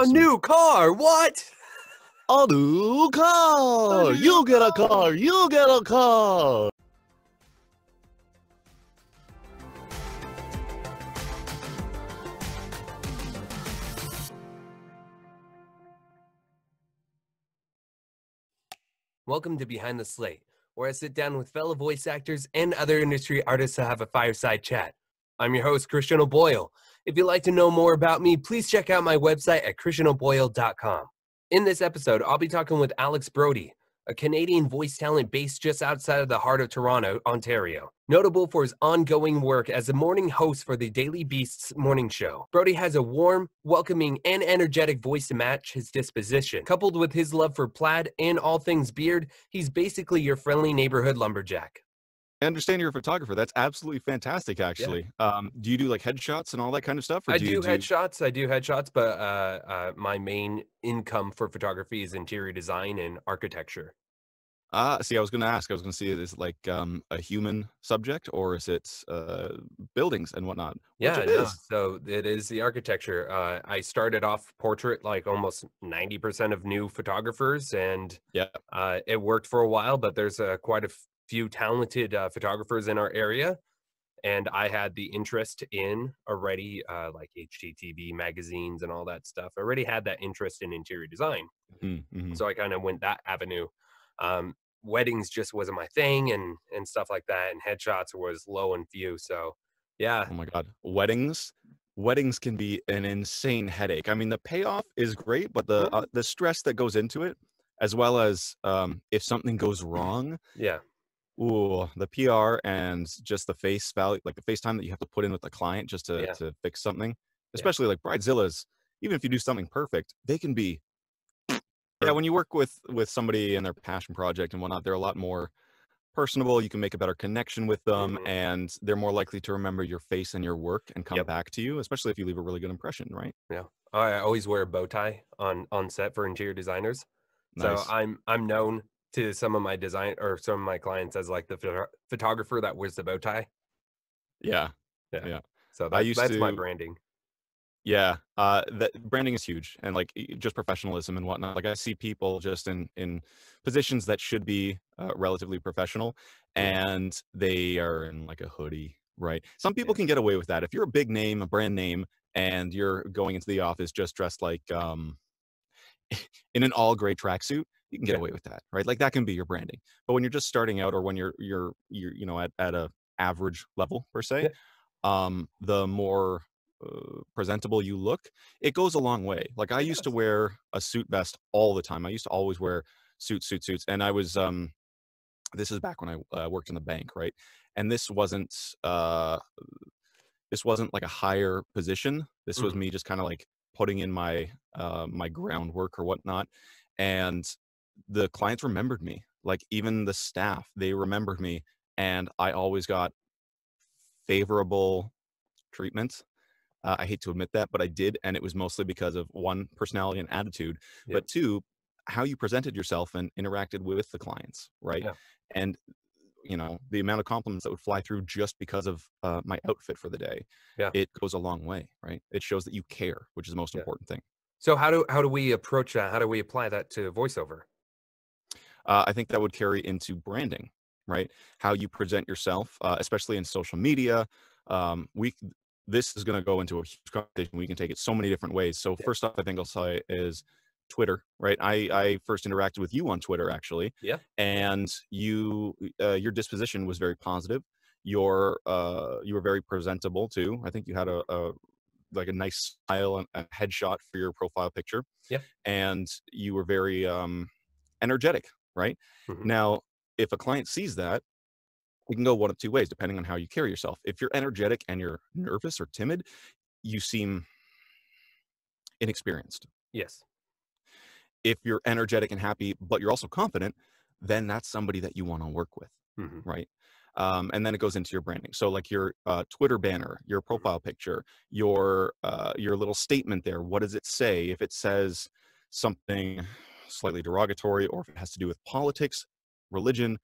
A new car? What? A new car! You get a car! You get a car! Welcome to Behind the Slate, where I sit down with fellow voice actors and other industry artists to have a fireside chat. I'm your host, Christian O'Boyle. If you'd like to know more about me, please check out my website at christianoboyle.com. In this episode, I'll be talking with Alex Brodie, a Canadian voice talent based just outside of the heart of Toronto, Ontario. Notable for his ongoing work as a morning host for the Daily Beast's morning show, Brodie has a warm, welcoming, and energetic voice to match his disposition. Coupled with his love for plaid and all things beard, he's basically your friendly neighborhood lumberjack. I understand you're a photographer. That's absolutely fantastic, actually. Yeah. Do you do like headshots and all that kind of stuff? Or I do headshots, but my main income for photography is interior design and architecture. See, I was going to ask. I was going to see, is it like a human subject, or is it buildings and whatnot? Yeah, no, so it is the architecture. I started off portrait like almost 90% of new photographers, and it worked for a while, but there's quite a few talented photographers in our area, and I had the interest in already like HGTV magazines and all that stuff. I already had that interest in interior design. So I kind of went that avenue. Weddings just wasn't my thing, and stuff like that, and headshots was low and few. So yeah. Oh my God, weddings can be an insane headache. I mean, the payoff is great, but the stress that goes into it, as well as if something goes wrong, ooh, the PR and just the face value, like the face time that you have to put in with the client just to fix something, especially like bridezillas. Even if you do something perfect, they can be. Yeah, when you work with somebody and their passion project and whatnot, they're a lot more personable. You can make a better connection with them, and they're more likely to remember your face and your work and come back to you, especially if you leave a really good impression, right? Yeah, I always wear a bow tie on set for interior designers. Nice. So I'm known to some of my some of my clients as like the photographer that wears the bow tie. Yeah. So that's my branding. Yeah, that branding is huge, and like just professionalism and whatnot. Like I see people just in positions that should be relatively professional, and they are in like a hoodie, right? Some people can get away with that. If you're a big name, a brand name, and you're going into the office just dressed like in an all gray tracksuit, you can get away with that, right? Like that can be your branding. But when you're just starting out, or when you're you know at a average level per se, the more presentable you look, it goes a long way. Like I used to wear a suit vest all the time. I used to always wear suits, and I was this is back when I worked in the bank, right? And this wasn't like a higher position. This was me just kind of like putting in my my groundwork or whatnot, and the clients remembered me. Like even the staff, they remembered me, and I always got favorable treatment. I hate to admit that, but I did, and it was mostly because of one, personality and attitude, but two, how you presented yourself and interacted with the clients, right? And you know, the amount of compliments that would fly through just because of my outfit for the day, it goes a long way, right? It shows that you care, which is the most important thing. So how do we approach that? How do we apply that to voiceover? I think that would carry into branding, right? How you present yourself, especially in social media. This is going to go into a huge conversation. We can take it so many different ways. So first off, I think I'll say is Twitter, right? I first interacted with you on Twitter, actually. And you, your disposition was very positive. You were very presentable too. I think you had a like a nice style and a headshot for your profile picture. And you were very energetic, right? Now, if a client sees that, it can go one of two ways, depending on how you carry yourself. If you're energetic and you're nervous or timid, you seem inexperienced. If you're energetic and happy, but you're also confident, then that's somebody that you want to work with, right? And then it goes into your branding. So like your Twitter banner, your profile picture, your little statement there. What does it say? If it says something slightly derogatory, or if it has to do with politics, religion,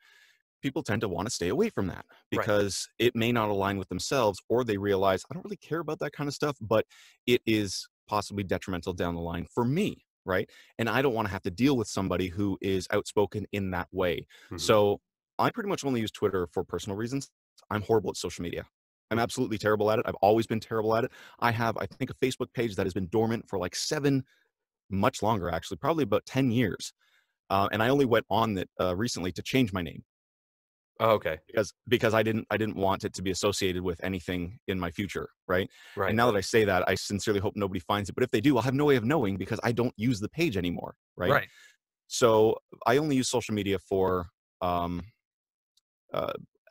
people tend to want to stay away from that because it may not align with themselves, or they realize I don't really care about that kind of stuff, but it is possibly detrimental down the line for me, right? And I don't want to have to deal with somebody who is outspoken in that way. Mm-hmm. So I pretty much only use Twitter for personal reasons. I'm horrible at social media. I'm absolutely terrible at it. I've always been terrible at it. I have, I think, a Facebook page that has been dormant for like 7, much longer actually, probably about 10 years. And I only went on it recently to change my name. Oh, okay. Because I didn't want it to be associated with anything in my future, right? Right. And now that I say that, I sincerely hope nobody finds it. But if they do, I'll have no way of knowing because I don't use the page anymore, right? Right. So I only use social media for um,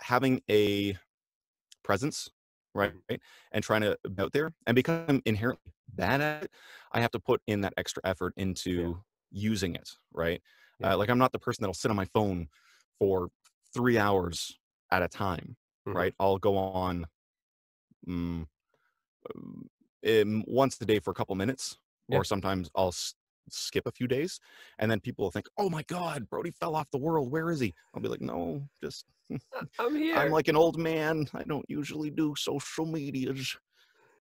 having a presence, right? Mm-hmm. And trying to be out there. And because I'm inherently bad at it, I have to put in that extra effort into using it, right? Yeah. Like I'm not the person that'll sit on my phone for 3 hours at a time, Mm-hmm. right? I'll go on once a day for a couple minutes, Yeah. or sometimes I'll skip a few days, and then people will think, "Oh my God, Brody fell off the world. Where is he?" I'll be like, "No, just I'm here. I'm like an old man. I don't usually do social medias."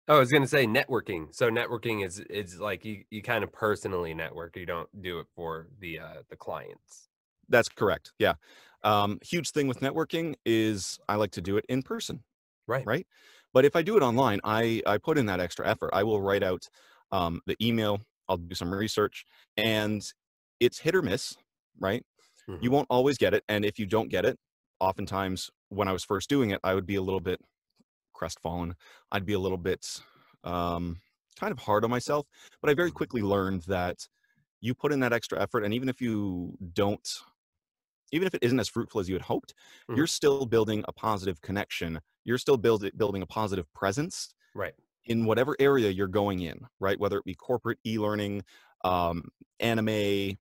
Oh, I was gonna say networking. So networking is like you kind of personally network. You don't do it for the clients. That's correct. Yeah. Huge thing with networking is I like to do it in person, Right. right? But if I do it online, I put in that extra effort. I will write out the email. I'll do some research, and it's hit or miss, right? Mm-hmm. You won't always get it, and if you don't get it, oftentimes when I was first doing it, I would be a little bit crestfallen. I'd be a little bit kind of hard on myself, but I very quickly learned that you put in that extra effort, and even if you don't, even if it isn't as fruitful as you had hoped, Mm-hmm. you're still building a positive connection. You're still building a positive presence Right. in whatever area you're going in, right? Whether it be corporate e-learning, anime,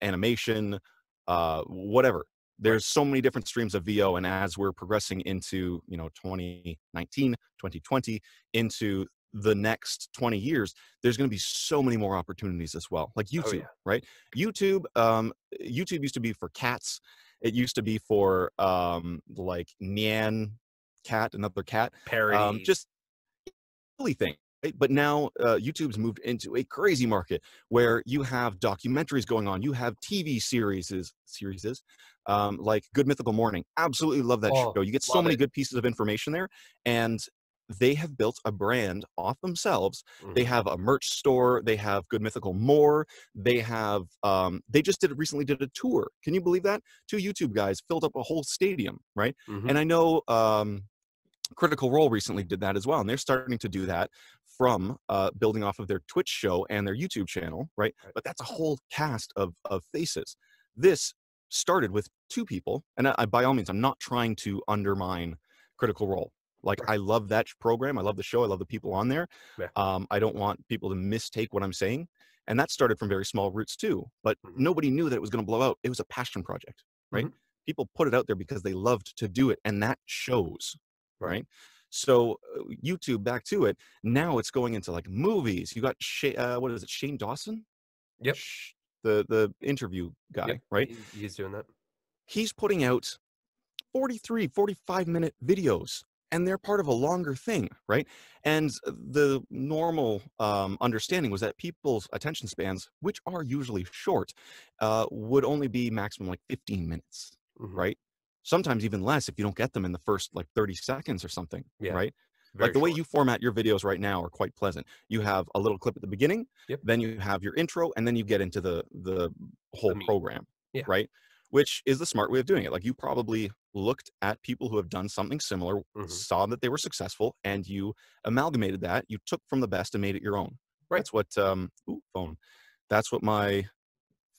animation, whatever. There's so many different streams of VO, and as we're progressing into 2019, 2020, into the next 20 years, there's going to be so many more opportunities as well. Like YouTube, Oh yeah. right? YouTube used to be for cats. It used to be for like Nyan cat, another cat, Parodies. just silly thing. Right? But now YouTube's moved into a crazy market where you have documentaries going on. You have TV series like Good Mythical Morning. Absolutely love that show. You get so love many it. good pieces of information there, and they have built a brand off themselves. Mm-hmm. They have a merch store. They have Good Mythical More. They have they just recently did a tour. Can you believe that? 2 YouTube guys filled up a whole stadium, right? Mm-hmm. And I know Critical Role recently did that as well, and they're starting to do that from building off of their Twitch show and their YouTube channel, right? But that's a whole cast of faces. This started with 2 people, and by all means, I'm not trying to undermine Critical Role. Like, I love that program, I love the show, I love the people on there. Yeah. I don't want people to mistake what I'm saying, and that started from very small roots too. But nobody knew that it was going to blow out. It was a passion project, right? People put it out there because they loved to do it, and that shows. Right. So YouTube, back to it. Now it's going into like movies. You got what is it? Shane Dawson? Yep. The interview guy, Yep. right? He's doing that. He's putting out 43, 45-minute videos, and they're part of a longer thing, right? And the normal understanding was that people's attention spans, which are usually short, would only be maximum like 15 minutes, right? Sometimes even less if you don't get them in the first like 30 seconds or something, right? Like the way you format your videos right now are quite pleasant. You have a little clip at the beginning, then you have your intro, and then you get into the whole program, right? Which is the smart way of doing it. Like you probably looked at people who have done something similar, saw that they were successful, and you amalgamated that. You took from the best and made it your own. That's what phone. That's what my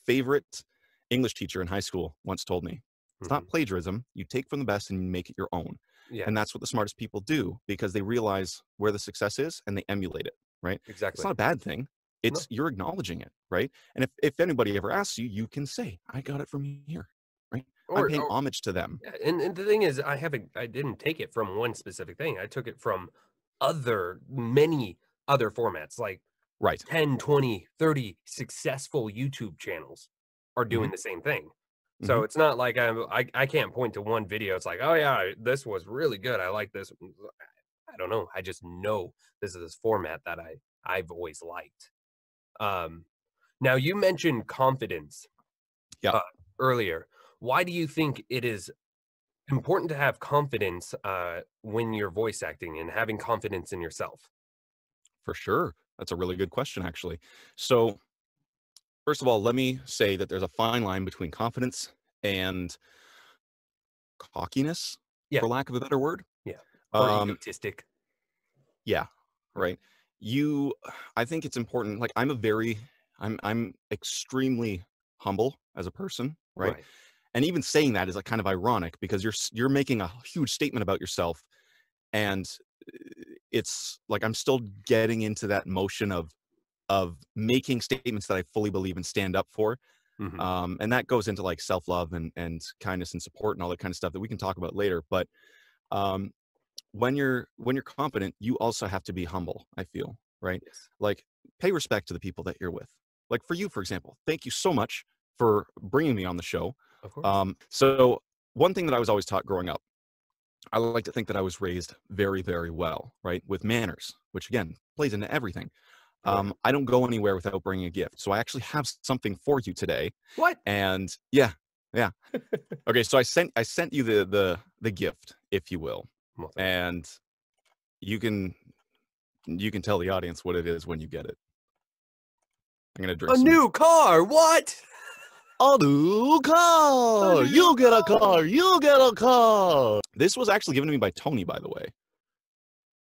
favorite English teacher in high school once told me. It's not plagiarism. You take from the best and you make it your own. And that's what the smartest people do because they realize where the success is and they emulate it, right? Exactly. It's not a bad thing. It's you're acknowledging it, right? And if anybody ever asks you, you can say, I got it from here, right? I'm paying homage to them. Yeah, and the thing is, I didn't take it from one specific thing. I took it from many other formats, like 10, 20, 30 successful YouTube channels are doing the same thing. So it's not like I can't point to one video. It's like, oh yeah, this was really good. I like this. I don't know. I just know this is this format that I've always liked. Now you mentioned confidence Yeah, uh, earlier. Why do you think it is important to have confidence when you're voice acting and having confidence in yourself? for sure. That's a really good question, actually. So, first of all, let me say that there's a fine line between confidence and cockiness, Yeah, for lack of a better word. yeah. Or Um, egotistic. yeah, Right, right. You, I think it's important. Like, I'm extremely humble as a person, right? right. And even saying that is like kind of ironic because you're making a huge statement about yourself, and it's like I'm still getting into that motion of making statements that I fully believe and stand up for. Hmm. And that goes into like self-love and kindness and support and all that kind of stuff that we can talk about later. But um, when you're confident, you also have to be humble, I feel, right? Yes, Like, pay respect to the people that you're with. Like, for you, for example, thank you so much for bringing me on the show. of course. So one thing that I was always taught growing up, I like to think that I was raised very, very well, right? With manners, which again plays into everything. Right. I don't go anywhere without bringing a gift. So I actually have something for you today. What? And yeah, yeah. Okay, so I sent you the gift, if you will. Well, thank you. And you can you can tell the audience what it is when you get it. I'm gonna drink A some. new car. What? A new A car. new You get a car. car. You get a car. This was actually given to me by Tony, by the way.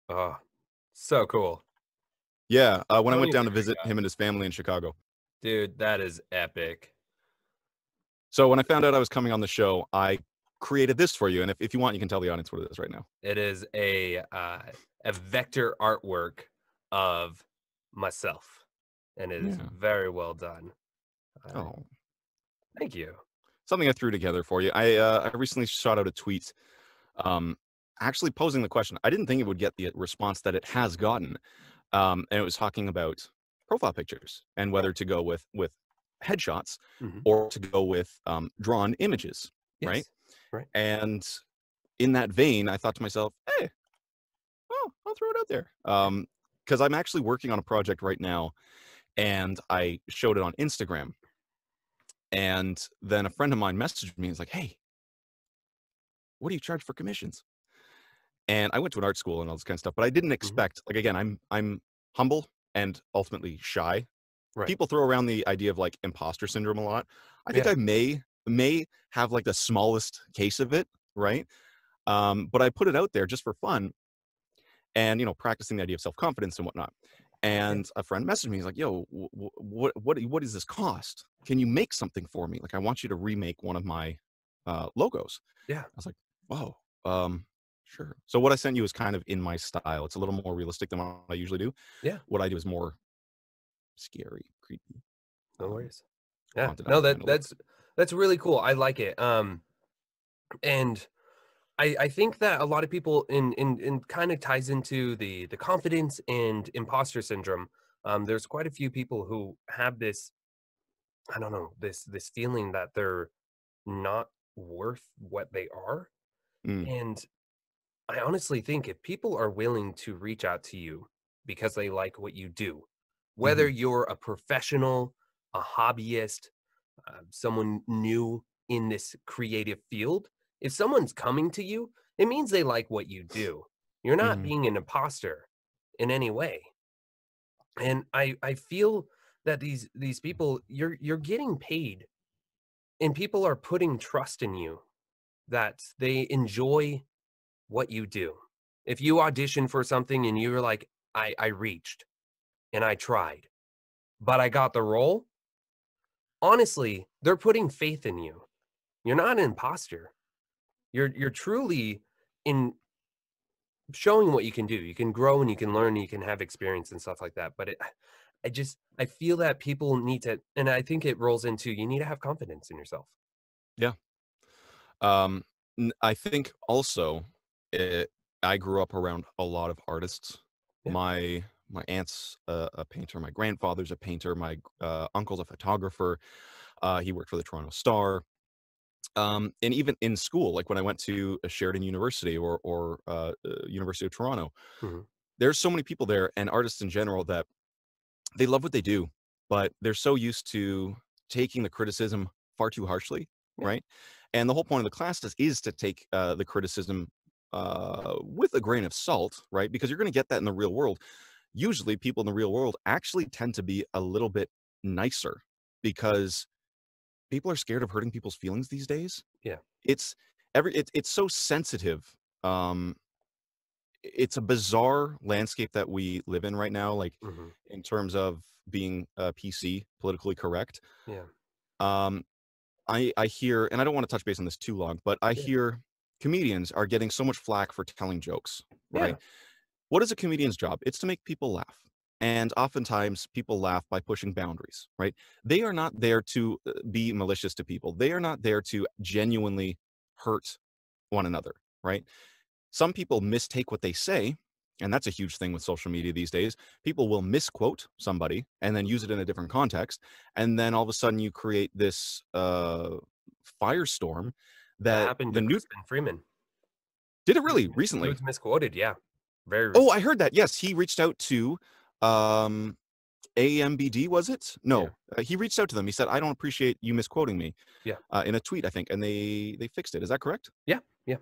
Oh, so cool. Yeah, when I went Tony's down a to great visit guy. him and his family in Chicago. Dude, that is epic. So when I found out I was coming on the show, I created this for you. And if you want, you can tell the audience what it is right now. It is a vector artwork of myself, and it is Yeah. very well done. Uh, Oh, Thank you. something I threw together for you. I recently shot out a tweet, um, actually posing the question. I didn't think it would get the response that it has gotten, and it was talking about profile pictures and Right. whether to go with headshots Hmm. or to go with drawn images, right? Yes. Right. And in that vein, I thought to myself, hey, well, I'll throw it out there. Because I'm actually working on a project right now, and I showed it on Instagram. And then a friend of mine messaged me and was like, hey, what do you charge for commissions? And I went to an art school and all this kind of stuff, but I didn't Hmm. expect, like, again, I'm humble and ultimately shy. Right. People throw around the idea of like imposter syndrome a lot. I think Yeah. I may have like the smallest case of it, right? But I put it out there just for fun and practicing the idea of self-confidence and whatnot. Yeah. And a friend messaged me, he's like, yo, what does this cost? Can you make something for me? Like, I want you to remake one of my logos. Yeah. I was like, whoa, sure. So what I sent you is kind of in my style. It's a little more realistic than what I usually do. Yeah. What I do is more scary, creepy, No worries. Yeah. haunted No, alley kind of look. that's really cool. I like it. And I think that a lot of people in kind of ties into the confidence and imposter syndrome. There's quite a few people who have this, I don't know, this feeling that they're not worth what they are. Mm, And I honestly think if people are willing to reach out to you because they like what you do, whether hmm you're a professional, a hobbyist, someone new in this creative field, if someone's coming to you, it means they like what you do. You're not hmm being an imposter in any way. And I feel that these people, you're getting paid and people are putting trust in you that they enjoy what you do. If you audition for something and you're like, I reached and I tried, but I got the role, honestly, they're putting faith in you. You're not an imposter. You're truly in showing what you can do. You can grow and you can learn and you can have experience and stuff like that. But I feel that people need to, and I think it rolls into you need to have confidence in yourself. Yeah. Um, I think also it, I grew up around a lot of artists. Yeah. My aunt's a painter. My grandfather's a painter. My uncle's a photographer. He worked for the Toronto Star. And even in school, like when I went to a Sheridan University or University of Toronto, Mhm. there's so many people there and artists in general that they love what they do, but they're so used to taking the criticism far too harshly, Yeah. right? And the whole point of the class is to take the criticism with a grain of salt, right? Because you're going to get that in the real world. Usually, people in the real world actually tend to be a little bit nicer because people are scared of hurting people's feelings these days. Yeah. It's it's so sensitive. Um, it's a bizarre landscape that we live in right now, like Hmm. in terms of being PC, politically correct. Yeah. Um, I hear, and I don't want to touch base on this too long, but I Yeah. hear comedians are getting so much flack for telling jokes, Yeah. right? What is a comedian's job? It's to make people laugh. And oftentimes people laugh by pushing boundaries, right? They are not there to be malicious to people. They are not there to genuinely hurt one another, right? Some people mistake what they say, and that's a huge thing with social media these days. People will misquote somebody and then use it in a different context, and then all of a sudden you create this firestorm That that happened the to new Crispin Freeman. did it He was really he recently. was misquoted, yeah. Very Oh, recent. I heard that. Yes, he reached out to um AMBD, was it? Yeah. No, he reached out to them. He said, "I don't appreciate you misquoting me," Yeah. in a tweet, I think, and they fixed it. Is that correct? Yeah. Yeah.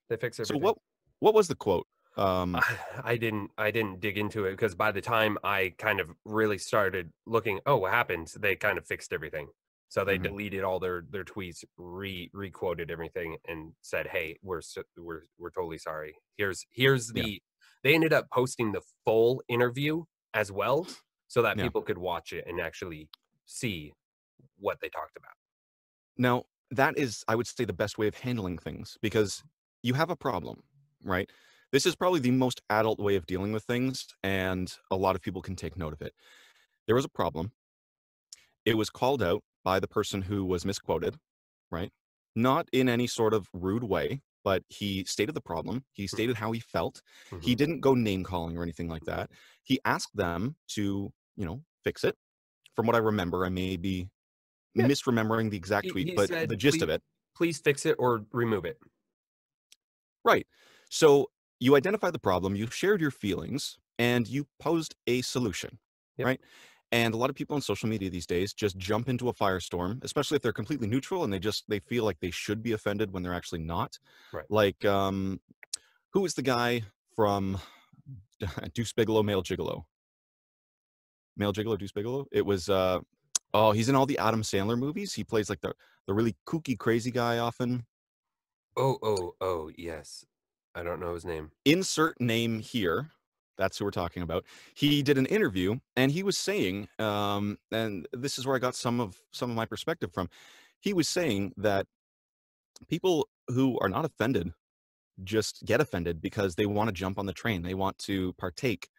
They fix So everything. what was the quote? Um, I didn't dig into it because by the time I kind of really started looking, oh, what happened? They kind of fixed everything. So they mhm, deleted all their tweets, re-quoted everything, and said, "Hey, we're totally sorry. Here's yeah, the." They ended up posting the full interview as well, so that yeah. people could watch it and actually see what they talked about. Now, that is, I would say, the best way of handling things because you have a problem, right? This is probably the most adult way of dealing with things, and a lot of people can take note of it. There was a problem. It was called out by the person who was misquoted, right? Not in any sort of rude way, but he stated the problem. He stated how he felt. He Mm-hmm. didn't go name calling or anything like that. He asked them to, fix it. From what I remember, I may be Yeah, misremembering the exact tweet, he but the said, gist of it. please fix it or remove it." Right. So you identified the problem, you shared your feelings, and you posed a solution, Yep. right? And a lot of people on social media these days just jump into a firestorm, especially if they're completely neutral and they feel like they should be offended when they're actually not. Right. Like, who is the guy from Deuce Bigelow, Male Gigolo? Male Gigolo, Deuce Bigelow? It was oh, he's in all the Adam Sandler movies. He plays like the really kooky, crazy guy often. Oh, yes. I don't know his name. Insert name here. That's who we're talking about. He did an interview and he was saying, and this is where I got some of my perspective from. He was saying that people who are not offended just get offended because they want to jump on the train. They want to partake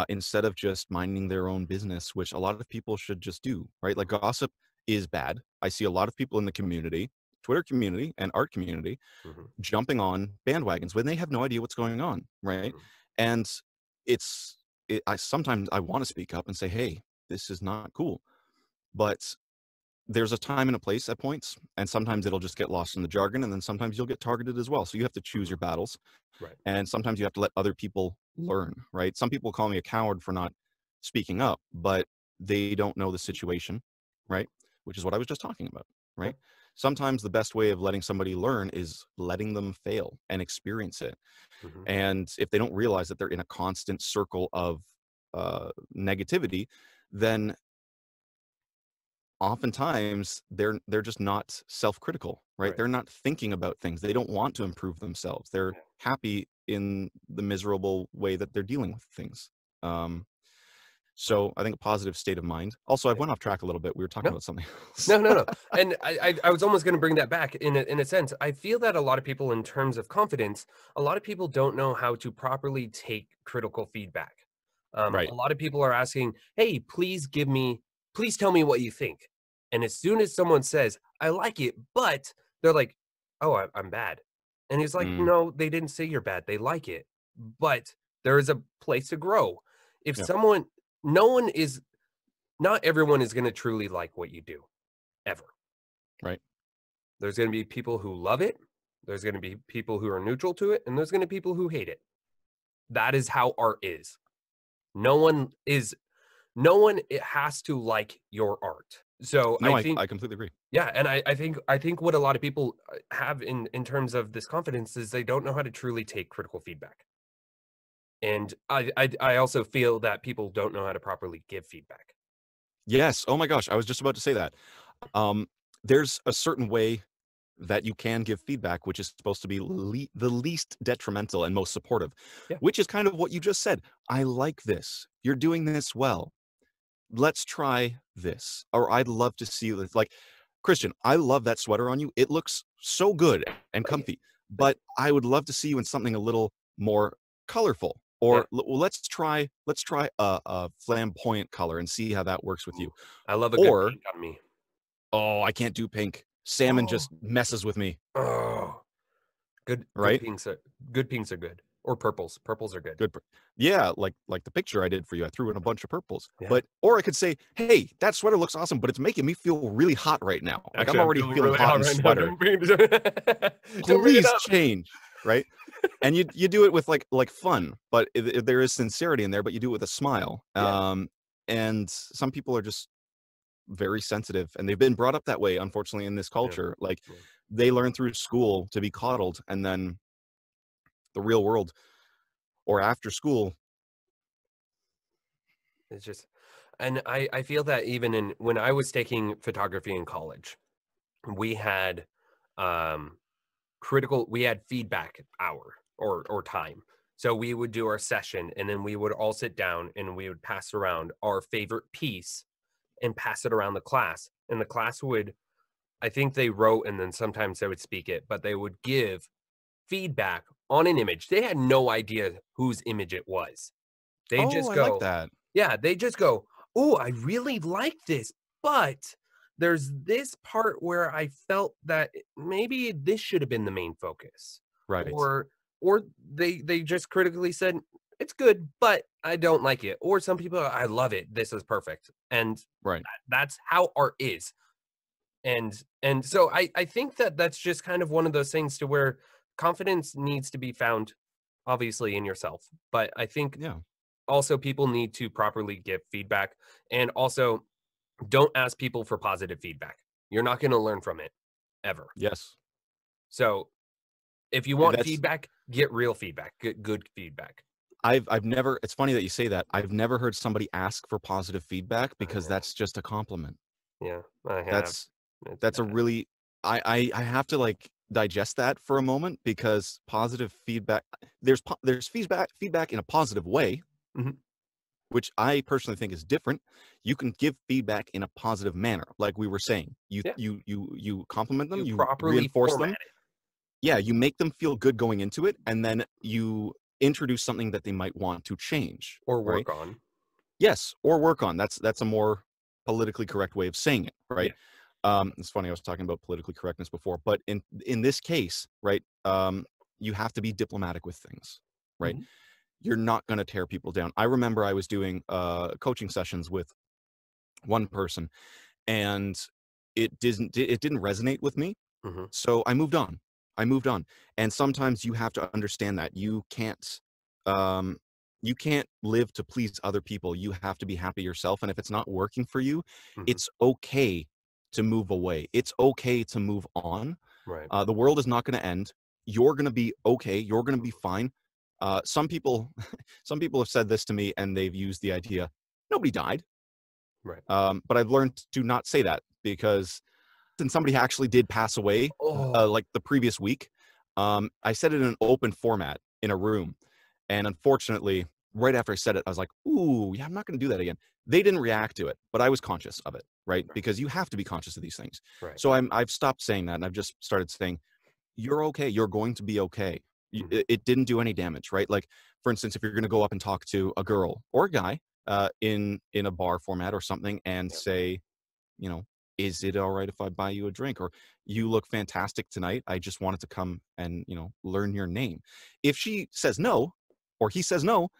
instead of just minding their own business, which a lot of people should just do, right? Like gossip is bad. I see a lot of people in the community, Twitter community and art community, Mhm, jumping on bandwagons when they have no idea what's going on, right? mhm. And I sometimes I want to speak up and say, "Hey, this is not cool." But there's a time and a place at points, and sometimes it'll just get lost in the jargon, and then sometimes you'll get targeted as well. So you have to choose Mhm. your battles, Right. and sometimes you have to let other people learn, right? Some people call me a coward for not speaking up, but they don't know the situation, right? Which is what I was just talking about, Yep. right? Sometimes the best way of letting somebody learn is letting them fail and experience it. Mhm. And if they don't realize that they're in a constant circle of negativity, then oftentimes they're just not self-critical, right? Right. They're not thinking about things. They don't want to improve themselves. They're Yeah. happy in the miserable way that they're dealing with things. Um, Right. so I think a positive state of mind. Also, I Yeah. went off track a little bit. We were talking No. about something else. No. And I was almost gonna bring that back in a sense. I feel that a lot of people in terms of confidence, a lot of people don't know how to properly take critical feedback. Right. A lot of people are asking, "Hey, please tell me what you think." And as soon as someone says, "I like it," but they're like, "Oh, I'm bad." And he's like, Mm, "No, they didn't say you're bad. They like it." But there is a place to grow. If yeah. someone no one is not everyone is gonna truly like what you do, ever. Right. There's gonna be people who love it, there's gonna be people who are neutral to it, and there's gonna be people who hate it. That is how art is. No one is no one it has to like your art. So No, I think I completely agree. yeah, and I think what a lot of people have in terms of this confidence is they don't know how to truly take critical feedback. And I also feel that people don't know how to properly give feedback. Yes. Oh my gosh, I was just about to say that. Um, there's a certain way that you can give feedback, which is supposed to be the least detrimental and most supportive, Yeah, which is kind of what you just said. I like this. You're doing this well. Let's try this. Or I'd love to see this. Like, Christian, I love that sweater on you. It looks so good and thank you, comfy, thank but I would love to see you in something a little more colorful. you. Yeah, Or well, let's try a flamboyant color and see how that works with you. ooh, I love a good Or pink on me. oh, I can't do pink. Salmon Oh, just messes with me, oh, good right? pinks are good pinks are good. Or purples. Purples are good. Good. Yeah, like the picture I did for you. I threw in a bunch of purples. Yeah. But or I could say, "Hey, that sweater looks awesome, but it's making me feel really hot right now. Like I'm Actually, I'm already feeling feeling really hot hot in the right now. sweater. Don't bring it, don't bring it Please up. change." Right? And you do it with like fun, but there is sincerity in there, but you do it with a smile. Yeah. And some people are just very sensitive, and they've been brought up that way, unfortunately, in this Yeah. culture. Like Yeah. they learn through school to be coddled, and then the real world or after school. It's just, and I feel that even in when I was taking photography in college, we had um we had feedback hour or time. So we would do our session and then we would all sit down and we would pass around our favorite piece and pass it around the class. And the class would, I think they wrote and then sometimes they would speak it, but they would give feedback on an image. They had no idea whose image it was. They Oh, just I like go, that. yeah, they just go, "Oh, I really like this, but there's this part where I felt that maybe this should have been the main focus." Right. Or they just critically said, "It's good, but I don't like it." Or some people, "I love it. This is perfect." And Right. that's how art is. And so I think that that's just kind of one of those things to where confidence needs to be found obviously in yourself. But I think Yeah. also people need to properly give feedback and also don't ask people for positive feedback. You're not going to learn from it ever. Yes. So if you want That's feedback, get real feedback, get good feedback. I've never it's funny that you say that. I've never heard somebody ask for positive feedback I because know. that's just a compliment. Yeah, I have. That's It's that's a bad. really I have to like digest that for a moment because positive feedback there's feedback in a positive way, Mhm. which I personally think is different. You can give feedback in a positive manner, like we were saying. Yeah, You compliment them, you you properly reinforce format them. it Yeah, you make them feel good going into it, and then you introduce something that they might want to change, or right? work on. Yes, or work on. That's a more politically correct way of saying it, Yeah. right? It's funny, I was talking about politically correctness before, but in this case, right, you have to be diplomatic with things, right? Mhm. You're not going to tear people down. I remember I was doing coaching sessions with one person, and it didn't resonate with me, Mhm. so I moved on. I moved on. And sometimes you have to understand that um you can't live to please other people. You have to be happy yourself. And if it's not working for you, Mhm. it's okay to move away. It's okay to move on. Right. The world is not going to end. You're going to be okay. You're going to be fine. Some people, some people have said this to me, and they've used the idea, nobody died. Right. But I've learned to not say that because and somebody actually did pass away Oh, like the previous week. I said it in an open format in a room, and unfortunately, right after I said it, I was like, "Ooh, yeah, I'm not going to do that again." They didn't react to it, but I was conscious of it, right? right. Because you have to be conscious of these things. Right. So I've stopped saying that, and I've just started saying, "You're okay. You're going to be okay." Mhm. It didn't do any damage, right? Like, for instance, if you're going to go up and talk to a girl or a guy in a bar format or something, and Yeah. say, you know, is it all right if I buy you a drink? Or you look fantastic tonight. I just wanted to come and, learn your name. If she says no, or he says no,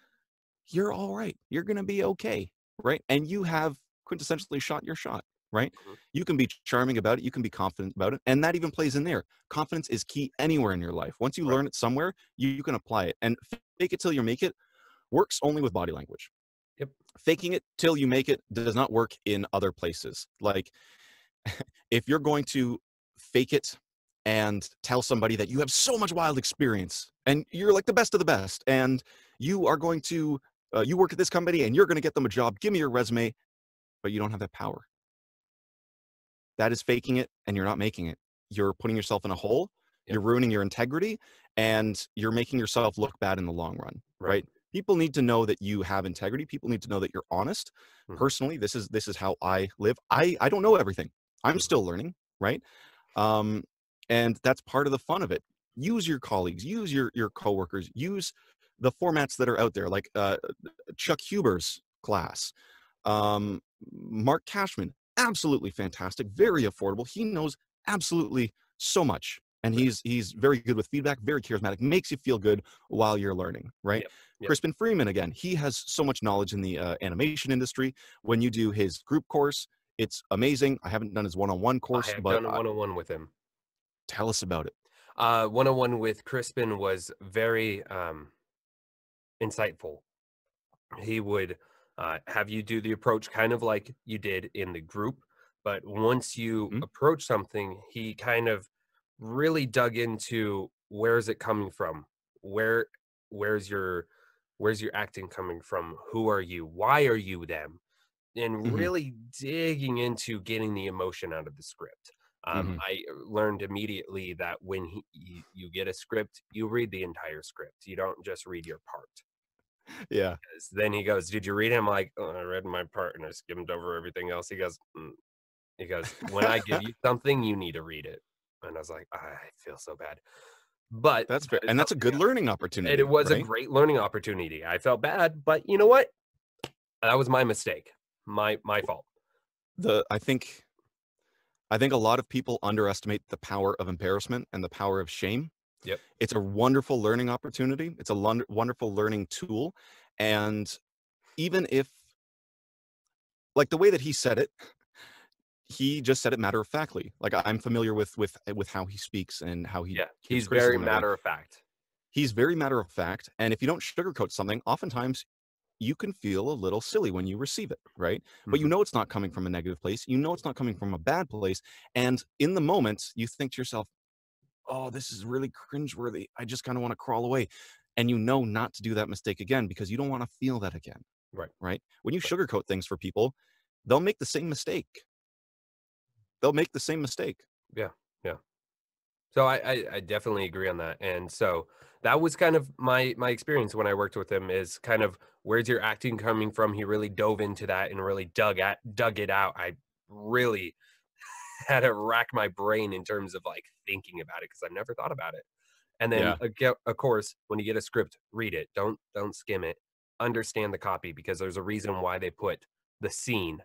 you're all right. You're going to be okay. Right. And you have quintessentially shot your shot. Right. Mhm. You can be charming about it. You can be confident about it. And that even plays in there. Confidence is key anywhere in your life. Once you Right. learn it somewhere, you can apply it. And fake it till you make it works only with body language. Yep. Faking it till you make it does not work in other places. Like, if you're going to fake it and tell somebody that you have so much wild experience and you're like the best of the best and you are going to you work at this company and you're going to get them a job, give me your resume, but you don't have that power. That is faking it, and you're not making it. You're putting yourself in a hole, Yep. you're ruining your integrity, and you're making yourself look bad in the long run, Right. right? People need to know that you have integrity. People need to know that you're honest. Mhm. Personally, this is how I live. I don't know everything. I'm Mhm. still learning, right? And that's part of the fun of it. Use your colleagues, use your coworkers, use the formats that are out there, like Chuck Huber's class, Mark Cashman, absolutely fantastic, very affordable. He knows absolutely so much, and he's very good with feedback, very charismatic, makes you feel good while you're learning, right? Yep. Yep. Crispin Freeman, again, he has so much knowledge in the animation industry. When you do his group course, it's amazing. I haven't done his one-on-one I course, have but done a 101 with him. tell us about it. 101 with Crispin was very insightful. He would have you do the approach kind of like you did in the group, but once you Mhm. approach something, he kind of really dug into where is it coming from, where where's your where's your acting coming from, who are you, why are you them, and Mhm. really digging into getting the emotion out of the script. Mhm. I learned immediately that when you get a script, you read the entire script. You don't just read your part. Yeah. Then he goes, "Did you read him?" Like, "Oh, I read my part and I skimmed over everything else." He goes, he goes, "When I give you something, you need to read it." And I was like, "I feel so bad," but That's fair, that is and that's a something good learning and it opportunity, was a right? great learning opportunity. I felt bad, but you know what? That was my mistake, my fault. The I think a lot of people underestimate the power of embarrassment and the power of shame. Yep. It's a wonderful learning opportunity. It's a wonderful learning tool. And even if, like the way that he said it, he just said it matter of factly. Like I'm familiar with how he speaks and how he Yeah, gives he's very criticism and everything. matter of fact. He's very matter of fact. And if you don't sugarcoat something, oftentimes you can feel a little silly when you receive it, right? But you Mhm. know it's not coming from a negative place. You know it's not coming from a bad place. And in the moment, you think to yourself, oh, this is really cringeworthy. I just kind of want to crawl away. And you know not to do that mistake again because you don't want to feel that again, Right, right? When you right. sugarcoat things for people, they'll make the same mistake. They'll make the same mistake. Yeah, yeah. So I definitely agree on that, and so that was kind of my experience when I worked with him is kind of where's your acting coming from? He really dove into that and really dug it out. I really had to rack my brain in terms of like thinking about it because I've never thought about it. And then Yeah. of course, when you get a script, read it. Don't skim it. Understand the copy because there's a reason why they put the scene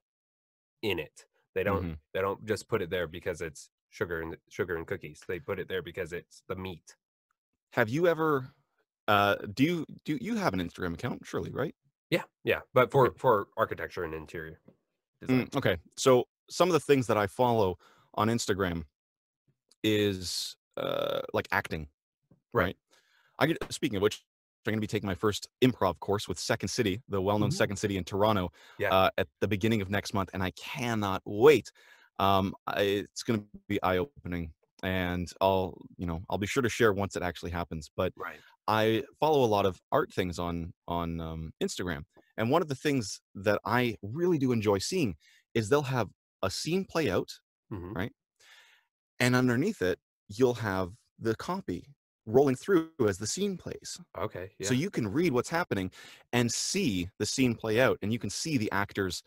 in it. They don't Hmm. they don't just put it there because it's sugar and cookies. They put it there because it's the meat. Have you ever, do you have an Instagram account? Surely, right? Yeah, yeah, but Okay. for architecture and interior design. Okay. So some of the things that I follow on Instagram is like acting, Right. right? Speaking of which, I'm going to be taking my first improv course with Second City, the well-known Mhm. Second City in Toronto, Yeah. at the beginning of next month, and I cannot wait. It's going to be eye-opening, and I'll be sure to share once it actually happens. But Right. I follow a lot of art things on Instagram, and one of the things that I really do enjoy seeing is they'll have a scene play out, Mhm. right? And underneath it, you'll have the copy rolling through as the scene plays. Okay, So yeah. you can read what's happening and see the scene play out, and you can see the actors,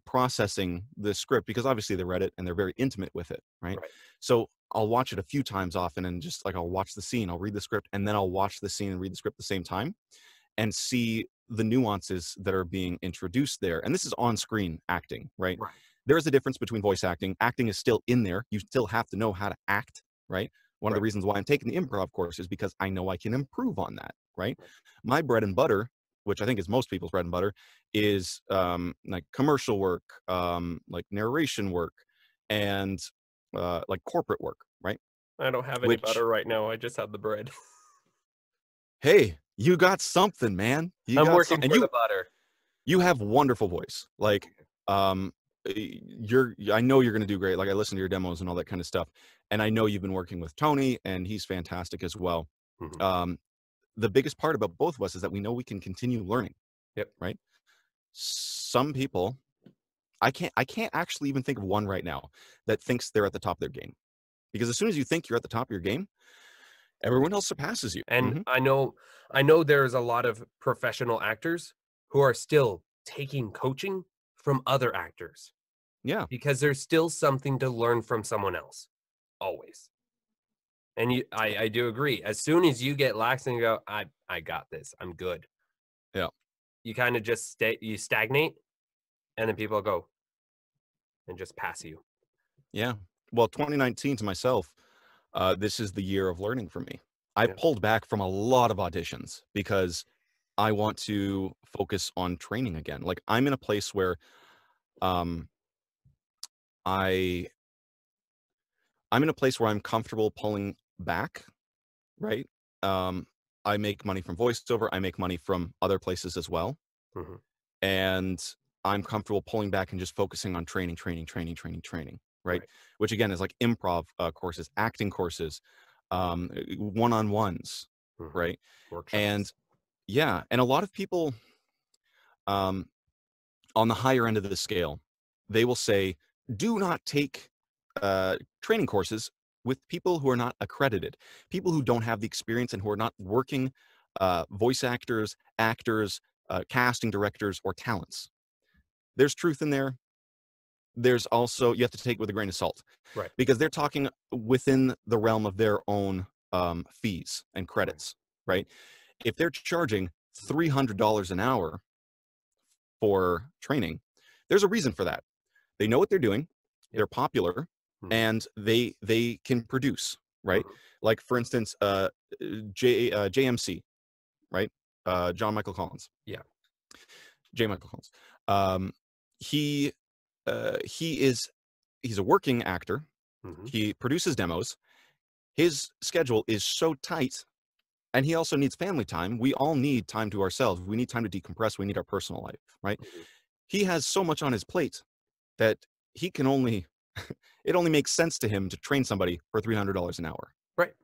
processing the script because obviously they read it and they're very intimate with it, right? Right. So I'll watch it a few times often, and just like I'll watch the scene, I'll read the script, and then I'll watch the scene and read the script at the same time, and see the nuances that are being introduced there. And this is on-screen acting, right? Right. There is a difference between voice acting. Acting is still in there. You still have to know how to act, right? One of the Right. reasons why I'm taking the improv course is because I know I can improve on that, right? Right. My bread and butter, which I think is most people's bread and butter, is like commercial work, like narration work, and like corporate work, right? I don't have any Which, butter right now. I just have the bread. hey, you got something, man. You I'm got working something, and for the butter. You have wonderful voice. Like, I know you're going to do great. Like, I listen to your demos and all that kind of stuff. And I know you've been working with Tony, and he's fantastic as well. Mhm. The biggest part about both of us is that we know we can continue learning. Yep. Right. Some people, I can't actually even think of one right now that thinks they're at the top of their game. Because as soon as you think you're at the top of your game, everyone else surpasses you. And Mhm. I know there's a lot of professional actors who are still taking coaching from other actors Yeah. because there's still something to learn from someone else, always. And I do agree. As soon as you get lax and you go, I got this, I'm good. Yeah. You kind of just you stagnate, and then people go and just pass you. Yeah. Well, 2019 to myself, this is the year of learning for me. I Yeah. pulled back from a lot of auditions because I want to focus on training again. Like, I'm in a place where um I I'm in a place where I'm comfortable pulling back, right? Um I make money from voiceover, I make money from other places as well. Mhm. And I'm comfortable pulling back and just focusing on training, right? Right. Which again is like improv courses, acting courses, one-on-ones, Mhm. right? And Workshops. yeah, and a lot of people um, on the higher end of the scale, they will say, do not take training courses with people who are not accredited, people who don't have the experience and who are not working voice actors, casting directors, or talents. There's truth in there. There's also, you have to take it with a grain of salt Right. because they're talking within the realm of their own fees and Right. credits, right? If they're charging $300 an hour for training, there's a reason for that. They know what they're doing, Yep. they're popular, Mhm. and they can produce, right? Mhm. Like, for instance, JMC, right? John Michael Collins. Yeah. J. Michael Collins. Um, he he's a working actor. Mhm. He produces demos. His schedule is so tight, and he also needs family time. We all need time to ourselves. We need time to decompress. We need our personal life, right? Mhm. He has so much on his plate that he can only it only makes sense to him to train somebody for $300 an hour, Right.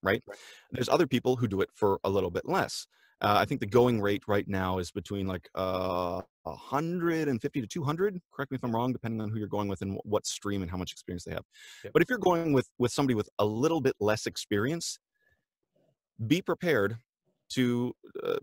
right? Right. There's other people who do it for a little bit less. I think the going rate right now is between like 150 to 200. Correct me if I'm wrong, depending on who you're going with and what stream and how much experience they have. Yep. But if you're going with somebody with a little bit less experience, be prepared to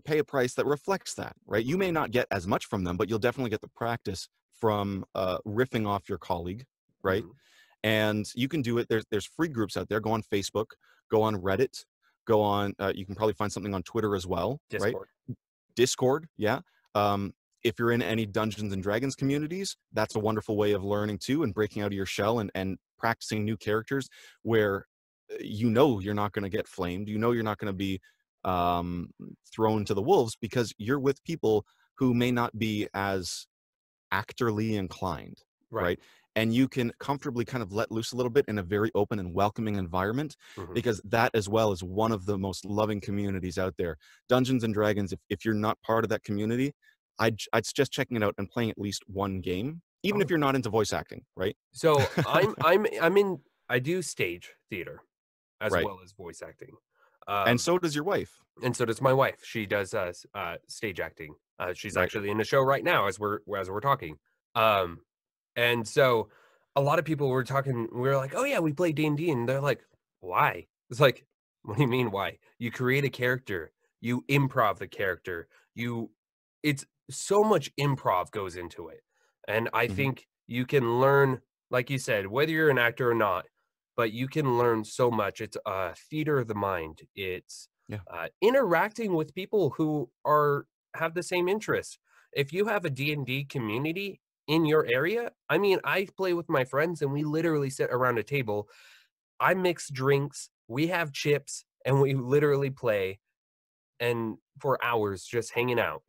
pay a price that reflects that, right? You may not get as much from them, but you'll definitely get the practice from riffing off your colleague, right? Mhm. And you can do it. There's free groups out there. Go on Facebook, go on Reddit, go on. You can probably find something on Twitter as well, right? Discord. Discord, yeah. Um, if you're in any Dungeons and Dragons communities, that's a wonderful way of learning too and breaking out of your shell and practicing new characters where you know you're not going to get flamed. You know you're not going to be um, thrown to the wolves because you're with people who may not be as actorly inclined, Right. right? And you can comfortably kind of let loose a little bit in a very open and welcoming environment Mhm. because that as well is one of the most loving communities out there. Dungeons and Dragons, if you're not part of that community, I'd suggest checking it out and playing at least one game, even if Oh. you're not into voice acting, right? So I do stage theater as Right. well as voice acting. And Um, so does your wife, and so does my wife. She does stage acting. She's right? actually in the show right now as we're talking. Um, and so a lot of people were talking. We were like, "Oh yeah, we play D&D," and they're like, "Why?" It's like, "What do you mean why? You create a character, you improv the character, you it's so much improv goes into it." And I Hmm. think you can learn, like you said, whether you're an actor or not, but you can learn so much. It's a theater of the mind. It's Yeah. interacting with people who are have the same interests. If you have a D&D community in your area, I mean, I play with my friends and we literally sit around a table. I mix drinks, we have chips, and we literally play and for hours just hanging out.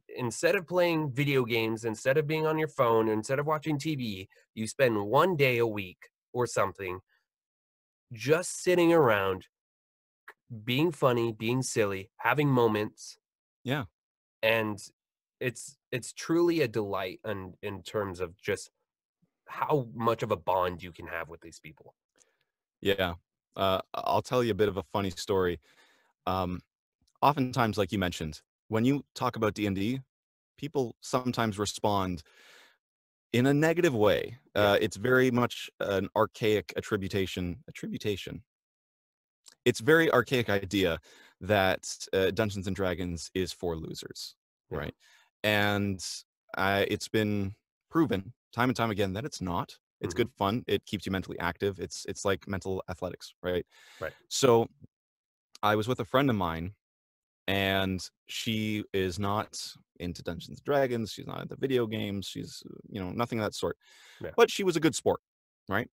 Instead of playing video games, instead of being on your phone, instead of watching TV, you spend one day a week or something just sitting around, being funny, being silly, having moments, Yeah. and it's it's truly a delight in terms of just how much of a bond you can have with these people. Yeah. I'll tell you a bit of a funny story. Um, Oftentimes, like you mentioned, when you talk about D&D, people sometimes respond in a negative way. Yeah. It's very much an archaic attribution. It's very archaic idea that Dungeons and Dragons is for losers, Yeah. right? And it's been proven time and time again that it's not. It's Hmm. good fun. It keeps you mentally active. It's like mental athletics, right? Right. So I was with a friend of mine, and she is not into Dungeons and Dragons. She's not into video games. She's nothing of that sort. Yeah. But she was a good sport, right?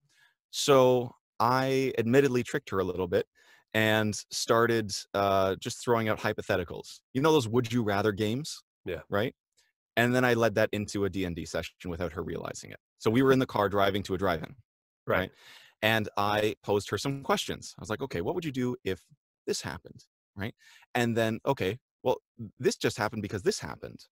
So I admittedly tricked her a little bit and started just throwing out hypotheticals. You know those would you rather games, Yeah. right? And then I led that into a D&D session without her realizing it. So we were in the car driving to a drive-in, Right. right? And I posed her some questions. I was like, okay, what would you do if this happened, right? And then, okay, well, this just happened because this happened.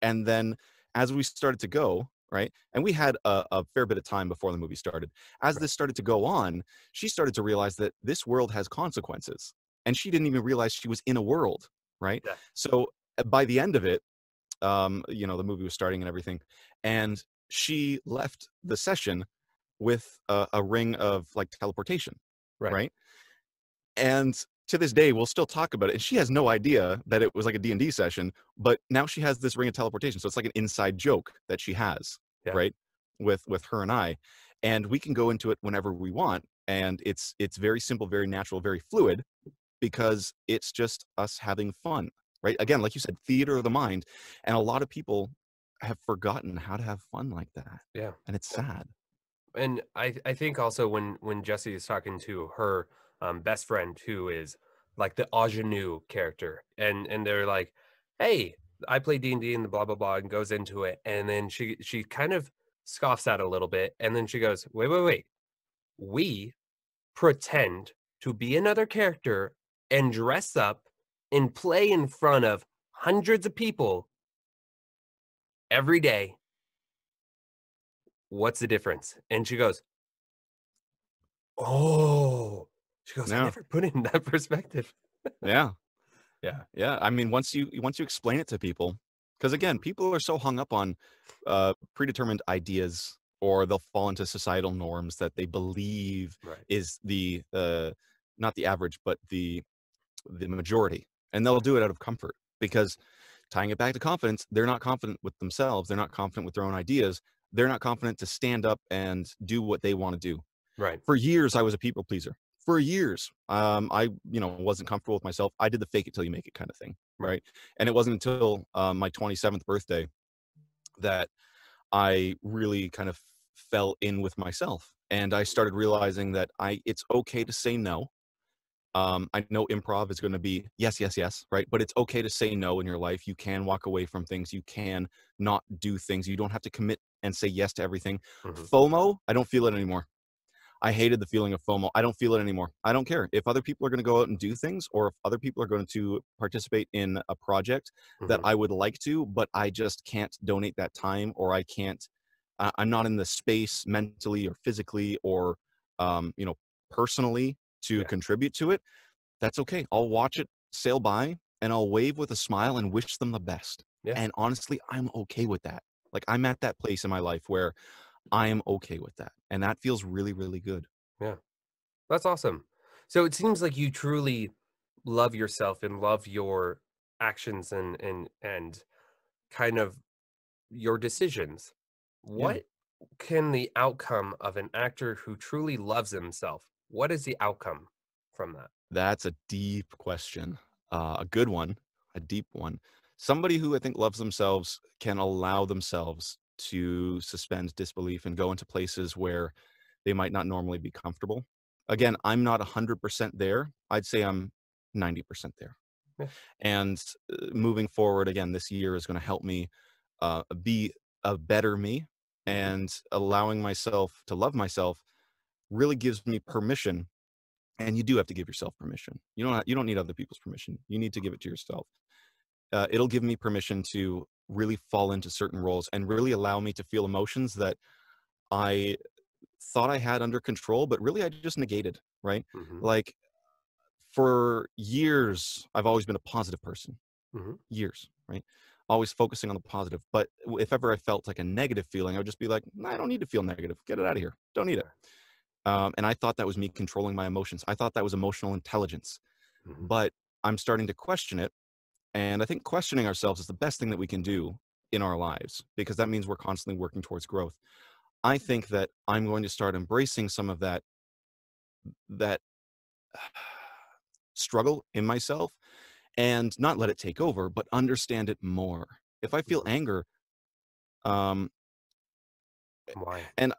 And then as we started to go, right, and we had a fair bit of time before the movie started, as Right. this started to go on, she started to realize that this world has consequences. And she didn't even realize she was in a world, right? Yeah. So by the end of it, the movie was starting and everything, and she left the session with a ring of like teleportation, Right. right? And to this day, we'll still talk about it. And she has no idea that it was like a D&D session, but now she has this ring of teleportation. So it's like an inside joke that she has, Yeah. right? With her and I. And we can go into it whenever we want. And it's very simple, very natural, very fluid, because it's just us having fun, right? Again, like you said, theater of the mind. And a lot of people have forgotten how to have fun like that. Yeah. And it's Yeah. sad. And I think also when Jessie is talking to her best friend who is like the ingenue character, and they're like, "Hey, I play D&D and the blah blah blah," and goes into it, and then she kind of scoffs at it a little bit, and then she goes, "Wait, wait, wait, we pretend to be another character and dress up and play in front of hundreds of people every day. What's the difference?" And she goes, "Oh." She goes, "I Yeah. never put it in that perspective." Yeah. Yeah. Yeah, I mean, once you explain it to people, because again, Mhm. people are so hung up on predetermined ideas, or they'll fall into societal norms that they believe Right. is the not the average, but the majority, and they'll do it out of comfort, because tying it back to confidence, they're not confident with themselves, they're not confident with their own ideas, they're not confident to stand up and do what they want to do. Right. For years, I was a people pleaser. For years, I wasn't comfortable with myself. I did the fake it till you make it kind of thing, Right. right? And it wasn't until my 27th birthday that I really kind of fell in with myself, and I started realizing that it's okay to say no. I know improv is going to be yes, yes, yes, right? But it's okay to say no in your life. You can walk away from things. You can not do things. You don't have to commit and say yes to everything. Mhm. FOMO, I don't feel it anymore. I hated the feeling of FOMO. I don't feel it anymore. I don't care. If other people are going to go out and do things, or if other people are going to participate in a project that Mhm. I would like to, but I just can't donate that time, or I can't, I'm not in the space mentally or physically or, personally to Yeah. contribute to it, that's okay. I'll watch it sail by and I'll wave with a smile and wish them the best. Yeah. And honestly, I'm okay with that. Like, I'm at that place in my life where I am okay with that. And that feels really, really good. Yeah. That's awesome. So it seems like you truly love yourself and love your actions and kind of your decisions. Yeah. What can the outcome of an actor who truly loves himself? What is the outcome from that? That's a deep question. A good one, a deep one. Somebody who I think loves themselves can allow themselves to suspend disbelief and go into places where they might not normally be comfortable. Again, I'm not 100% there. I'd say I'm 90% there. Yeah. And moving forward, again, this year is going to help me be a better me, Mhm. and allowing myself to love myself really gives me permission. And you do have to give yourself permission. You don't need other people's permission. You need to give it to yourself. It'll give me permission to really fall into certain roles and really allow me to feel emotions that I thought I had under control, but really I just negated, right? Mm-hmm. Like for years, I've always been a positive person. Mm-hmm. Years, right? Always focusing on the positive. But if ever I felt like a negative feeling, I would just be like, "Nah, I don't need to feel negative. Get it out of here. Don't need it." And I thought that was me controlling my emotions. I thought that was emotional intelligence. Mm-hmm. But I'm starting to question it. And I think questioning ourselves is the best thing that we can do in our lives, because that means we're constantly working towards growth. I think that I'm going to start embracing some of that struggle in myself and not let it take over, but understand it more. If I feel Mm-hmm. anger, um, Why? and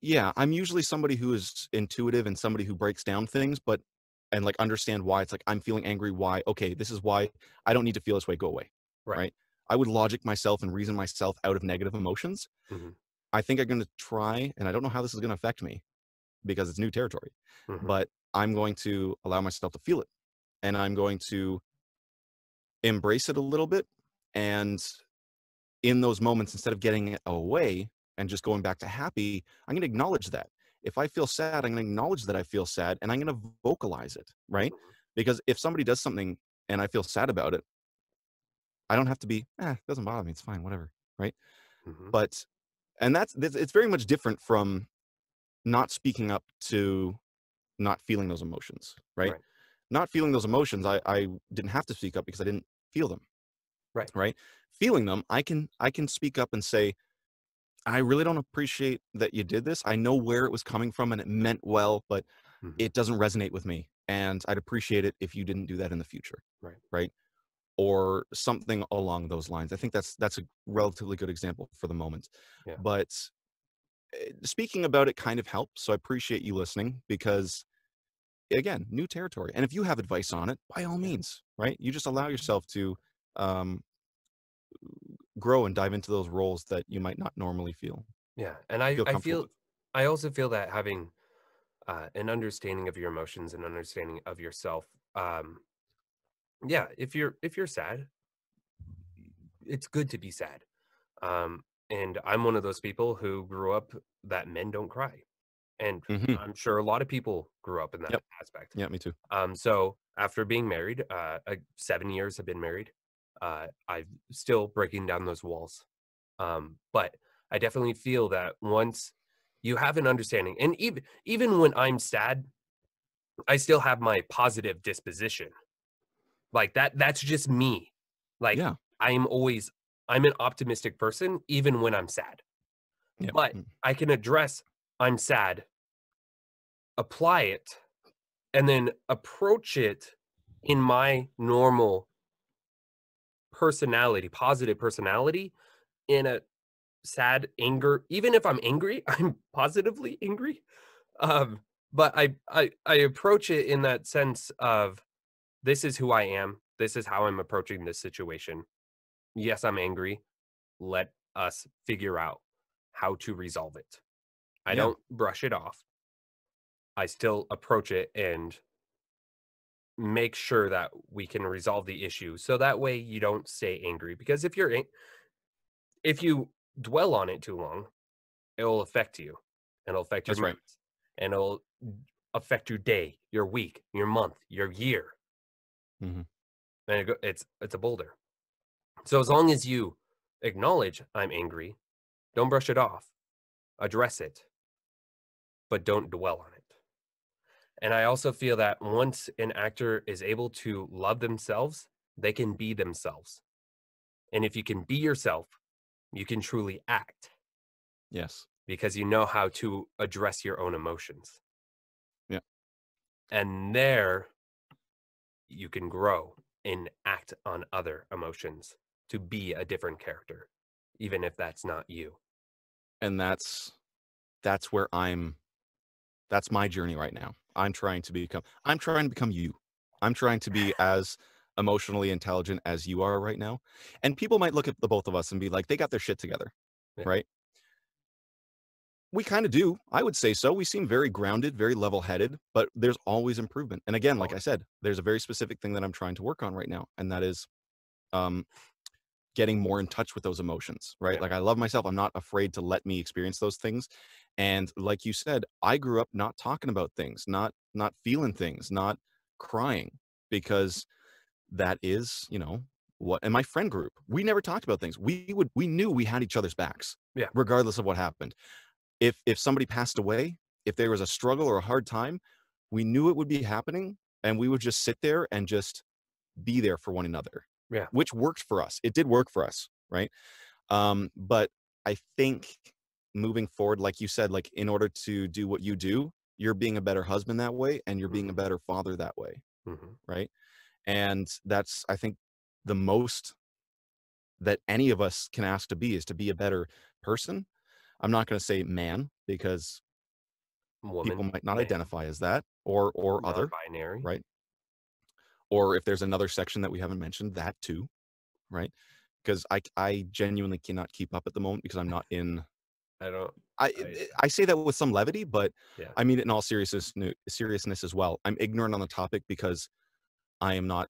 yeah, I'm usually somebody who is intuitive and somebody who breaks down things, but and like understand why it's like I'm feeling angry. Why? Okay, this is why I don't need to feel this way. Go away. Right. Right. I would logic myself and reason myself out of negative emotions. Mm-hmm. I think I'm going to try, and I don't know how this is going to affect me because it's new territory, Mm-hmm. but I'm going to allow myself to feel it, and I'm going to embrace it a little bit. And in those moments, instead of getting it away and just going back to happy, I'm going to acknowledge that. If I feel sad, I'm going to acknowledge that I feel sad, and I'm going to vocalize it, right? Mm-hmm. Because if somebody does something and I feel sad about it, I don't have to be, it doesn't bother me. It's fine, whatever, right? Mm-hmm. But, and it's very much different from not speaking up to not feeling those emotions, right? Right. Not feeling those emotions, I didn't have to speak up because I didn't feel them, Right. right? Feeling them, I can speak up and say, I really don't appreciate that you did this. I know where it was coming from and it meant well, but Mm-hmm. it doesn't resonate with me. And I'd appreciate it if you didn't do that in the future. Right. Right. Or something along those lines. I think that's a relatively good example for the moment. Yeah. But speaking about it kind of helps. So I appreciate you listening because, again, new territory. And if you have advice on it, by all Yeah. means, right? You just allow yourself to um, grow and dive into those roles that you might not normally Yeah. And I, feel I comfortable feel, with. I also feel that having an understanding of your emotions and understanding of yourself, yeah, if you're sad, it's good to be sad. And I'm one of those people who grew up that men don't cry. And Hmm. I'm sure a lot of people grew up in that Yep. aspect. Yeah, me too. So after being married, 7 years have been married. I'm still breaking down those walls. But I definitely feel that once you have an understanding, and even when I'm sad, I still have my positive disposition. Like that's just me. Like Yeah. I'm an optimistic person even when I'm sad. Yeah. But I can address I'm sad, apply it, and then approach it in my normal personality, positive personality, in a sad anger. Even if I'm angry, I'm positively angry. Um, but I approach it in that sense of this is who I am. This is how I'm approaching this situation. Yes, I'm angry. Let us figure out how to resolve it. I Yeah. don't brush it off. I still approach it and make sure that we can resolve the issue so that way you don't stay angry, because if you dwell on it too long, it'll affect you, and it'll affect your That's right. moods, and it'll affect your day, your week, your month, your year, Hmm. and it's a boulder. So as long as you acknowledge I'm angry, don't brush it off, address it, but don't dwell on it. And I also feel that once an actor is able to love themselves, they can be themselves. And if you can be yourself, you can truly act Yes. because you know how to address your own emotions. Yeah. And there you can grow and act on other emotions to be a different character, even if that's not you. And that's where that's my journey right now. I'm trying to become you. I'm trying to be as emotionally intelligent as you are right now. And people might look at the both of us and be like, they got their shit together, Yeah. right? We kind of do. I would say so. We seem very grounded, very level-headed, but there's always improvement. And again, like I Always. said, there's a very specific thing that I'm trying to work on right now, and that is um getting more in touch with those emotions, right? Yeah. Like I love myself. I'm not afraid to let me experience those things. And like you said, I grew up not talking about things, not feeling things, not crying, because that is, what. And my friend group, we never talked about things. We knew we had each other's backs, Yeah. regardless of what happened. If somebody passed away, if there was a struggle or a hard time, we knew it would be happening, and we would just sit there and just be there for one another, Yeah. which worked for us. It did work for us, right? But I think moving forward, like you said, like in order to do what you do, you're being a better husband that way, and you're being a better father that way, Mm-hmm. right? And that's, I think, the most that any of us can ask to be, is to be a better person. I'm not going to say man, because people Woman, might not man, identify as that, or other, non-binary. right? Or if there's another section that we haven't mentioned, that too, right? Because I genuinely cannot keep up at the moment, because I'm not in. I don't. I I I say that with some levity, but yeah. I mean it in all seriousness as well. I'm ignorant on the topic because I am not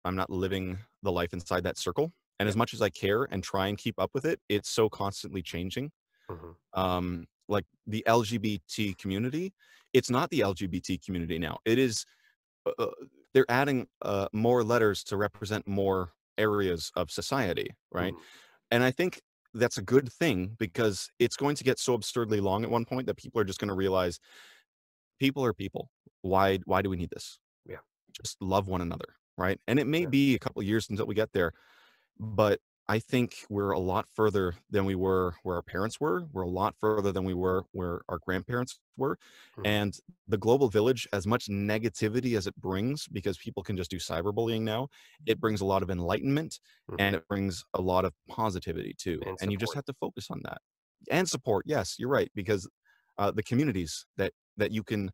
I'm not living the life inside that circle. And Yeah. as much as I care and try and keep up with it, it's so constantly changing. Mm-hmm. Like the LGBT community, it's not the LGBT community now. It is uh, they're adding more letters to represent more areas of society, right? Mm-hmm. And I think that's a good thing, because it's going to get so absurdly long at one point that people are just going to realize people are people. Why do we need this? Yeah. Just love one another, right? And it may Yeah. be a couple of years until we get there, but I think we're a lot further than we were where our parents were. We're a lot further than we were where our grandparents were. Mm-hmm. And the global village, as much negativity as it brings, because people can just do cyberbullying now, it brings a lot of enlightenment, Mm-hmm. and it brings a lot of positivity too. And And you just support. have to focus on that. And support. Yes, you're right. Because the communities that you can,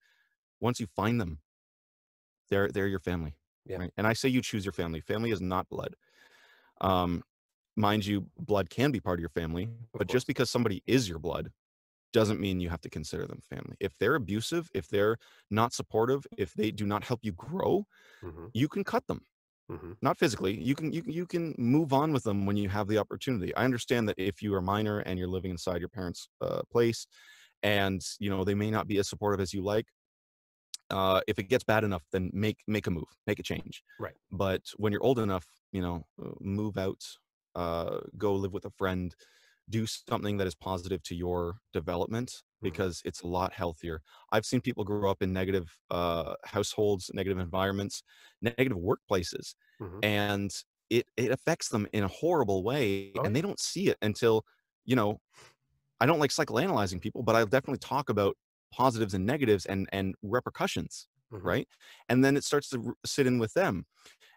once you find them, they're your family. Yeah. Right. And I say you choose your family. Family is not blood. Um, Mind you, blood can be part of your family, Of but just course. because somebody is your blood doesn't mean you have to consider them family. If they're abusive, if they're not supportive, if they do not help you grow, Mm-hmm. you can cut them. Mm-hmm. Not physically. You can move on with them when you have the opportunity. I understand that if you are minor and you're living inside your parents' place, and they may not be as supportive as you like. If it gets bad enough, then make a move, make a change. Right. But when you're old enough, move out, go live with a friend, do something that is positive to your development, Mm-hmm. because it's a lot healthier. I've seen people grow up in negative households, negative environments, negative workplaces, Mm-hmm. and it affects them in a horrible way, Oh and yeah. they don't see it until, you know, I don't like psychoanalyzing people, but I'll definitely talk about positives and negatives and repercussions, Mm-hmm. right? And then it starts to sit in with them.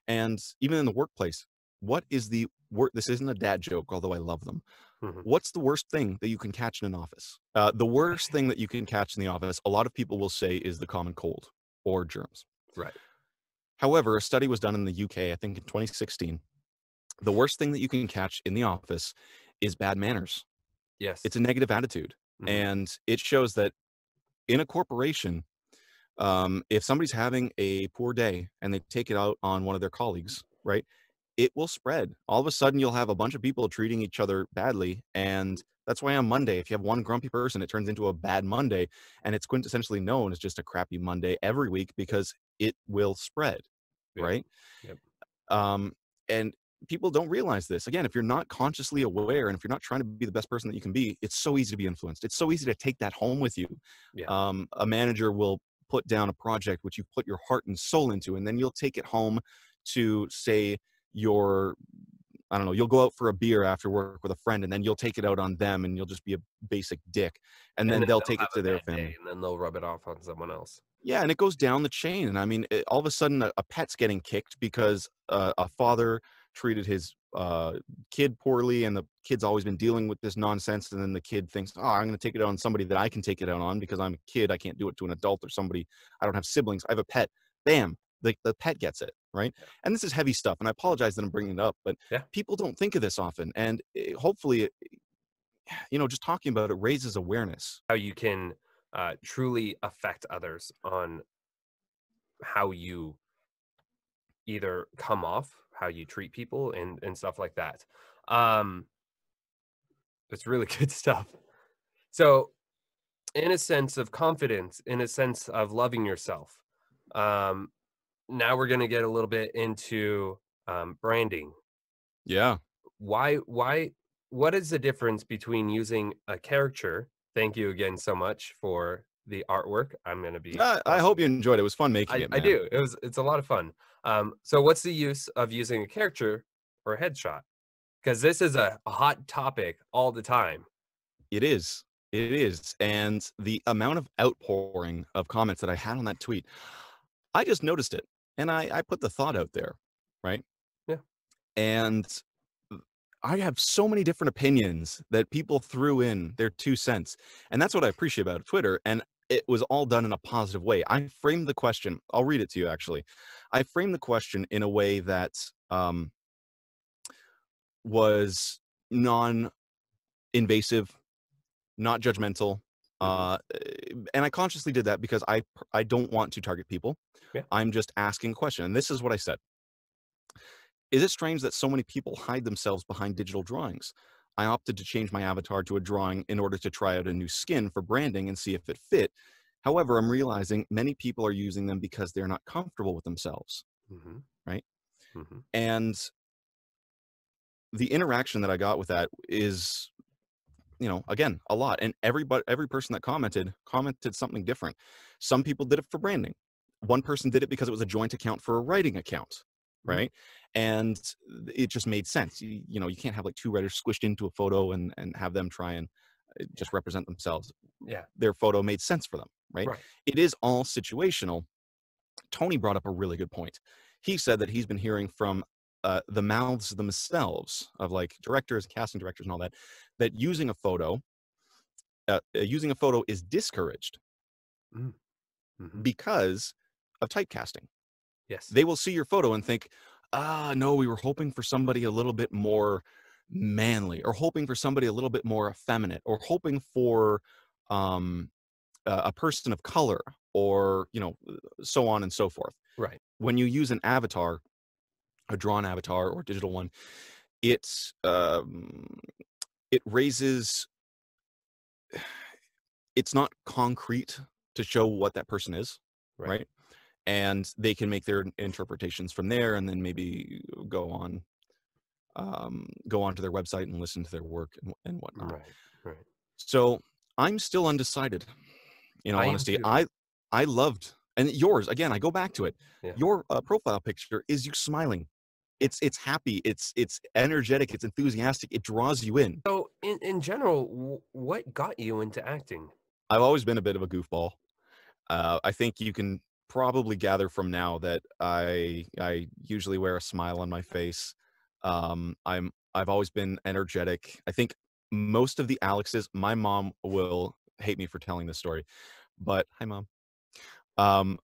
And even in the workplace, what is the work? This isn't a dad joke, although I love them. Mm-hmm. What's the worst thing that you can catch in an office? The worst thing that you can catch in the office, a lot of people will say, is the common cold or germs. Right. However, a study was done in the UK, I think in 2016. The worst thing that you can catch in the office is bad manners. Yes. It's a negative attitude. Mm-hmm. And it shows that in a corporation, if somebody's having a poor day and they take it out on one of their colleagues, right, it will spread. All of a sudden, you'll have a bunch of people treating each other badly. And that's why on Monday, if you have one grumpy person, it turns into a bad Monday. And it's quintessentially known as just a crappy Monday every week, because it will spread, Yep. right? Yep. And people don't realize this. Again, if you're not consciously aware, and if you're not trying to be the best person that you can be, it's so easy to be influenced. It's so easy to take that home with you. Yeah. A manager will put down a project which you put your heart and soul into, and then you'll take it home to, say, I don't know, you'll go out for a beer after work with a friend, and then you'll take it out on them, and you'll just be a basic dick. And And then then they'll they'll take it have to a their bad day, family. and then they'll rub it off on someone else. Yeah, and it goes down the chain. And I mean, all of a sudden, a pet's getting kicked because a father treated his kid poorly, and the kid's always been dealing with this nonsense. And then the kid thinks, "Oh, I'm going to take it out on somebody that I can take it out on, because I'm a kid. I can't do it to an adult or somebody. I don't have siblings. I have a pet." Bam, the pet gets it, right? Yeah. And this is heavy stuff. And I apologize that I'm bringing it up, but Yeah. people don't think of this often. And hopefully, just talking about it raises awareness. How you can truly affect others on how you either come off, how you treat people, and stuff like that. It's really good stuff. So, in a sense of confidence, in a sense of loving yourself, um, now we're going to get a little bit into branding. Yeah. Why, what is the difference between using a caricature? Thank you again so much for the artwork. I'm going to be I hope tossing. you enjoyed it. It was fun making it, I man. do. It's a lot of fun. So what's the use of using a caricature or a headshot? Because this is a hot topic all the time. It is. It is. And the amount of outpouring of comments that I had on that tweet, I just noticed it. And I put the thought out there, right? Yeah. And I have so many different opinions that people threw in their 2 cents. And that's what I appreciate about Twitter. And it was all done in a positive way. I framed the question. I'll read it to you, actually. I framed the question in a way that was non-invasive, not judgmental. Mhm. And I consciously did that because I don't want to target people. Yeah. I'm just asking a question. And this is what I said. Is it strange that so many people hide themselves behind digital drawings? I opted to change my avatar to a drawing in order to try out a new skin for branding and see if it fit. However, I'm realizing many people are using them because they're not comfortable with themselves, Mhm. right? Mhm. And the interaction that I got with that is, again, a lot. And every person that commented something different. Some people did it for branding. One person did it because it was a joint account for a writing account, Mm. right? And it just made sense. You can't have like two writers squished into a photo and have them try and just represent themselves. Yeah. Their photo made sense for them, right? Right. It is all situational. Tony brought up a really good point. He said that he's been hearing from the mouths themselves of like directors, casting directors, and all that, that using a photo is discouraged Mm. Mhm. because of typecasting. Yes. They will see your photo and think, no, we were hoping for somebody a little bit more manly, or hoping for somebody a little bit more effeminate, or hoping for a person of color, or so on and so forth. Right. When you use an avatar, a drawn avatar or digital one, it's it raises, it's not concrete to show what that person is, Right. right? And they can make their interpretations from there, and then maybe go on to their website and listen to their work and whatnot. Right. Right. So I'm still undecided. In all I am honesty, too. I loved, and yours again. I go back to it. Yeah. Your profile picture is you smiling. It's happy. It's energetic. It's enthusiastic. It draws you in. So, in general, what got you into acting? I've always been a bit of a goofball. I think you can probably gather from now that I usually wear a smile on my face. I've always been energetic. I think most of the Alexes, my mom will hate me for telling this story, but hi mom.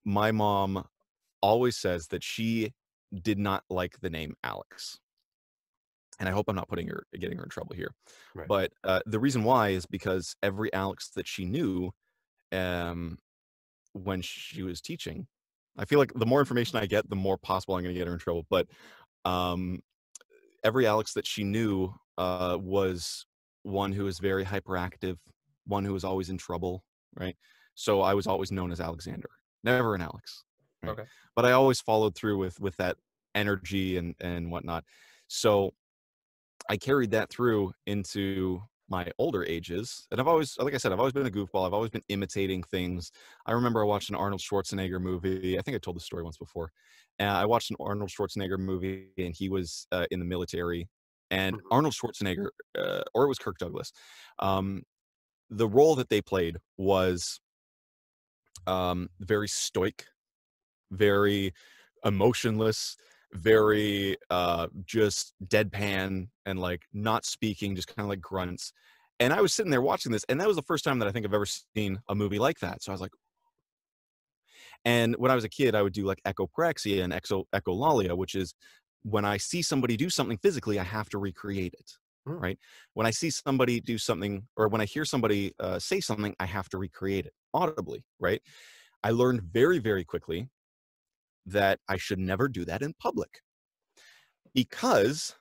My mom always says that she did not like the name Alex. And I hope I'm not getting her in trouble here. Right. But the reason why is because every Alex that she knew, um, when she was teaching, I feel like the more information I get, the more possible I'm going to get her in trouble. But um, every Alex that she knew was one who was very hyperactive, one who was always in trouble, right? So I was always known as Alexander, never an Alex, right? Okay. But I always followed through with that energy and whatnot. So I carried that through into my older ages. And I've always, like I said, I've always been a goofball. I've always been imitating things. I remember I watched an Arnold Schwarzenegger movie. I think I told the story once before. I watched an Arnold Schwarzenegger movie, and he was in the military. And Mhm. Arnold Schwarzenegger, or it was Kirk Douglas, um, the role that they played was very stoic, very emotionless, very just deadpan, and like not speaking, just kind of like grunts. And I was sitting there watching this, and that was the first time that I think I've ever seen a movie like that. So I was like, and when I was a kid, I would do like echopraxia and echolalia, which is when I see somebody do something physically, I have to recreate it. Mm. Right. When I see somebody do something, or when I hear somebody say something, I have to recreate it audibly. Right. I learned very, very quickly that I should never do that in public, because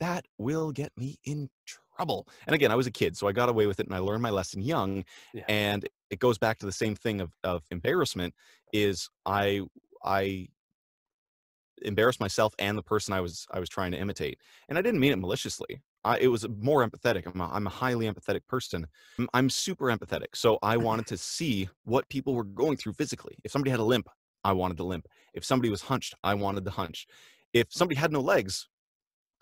that will get me in trouble. And again, I was a kid, so I got away with it and I learned my lesson young. Yeah. And it goes back to the same thing of embarrassment is I embarrassed myself and the person I was trying to imitate. And I didn't mean it maliciously. It was more empathetic. I'm a highly empathetic person. I'm super empathetic. So I wanted to see what people were going through physically. If somebody had a limp, I wanted the limp. If somebody was hunched, I wanted the hunch. If somebody had no legs,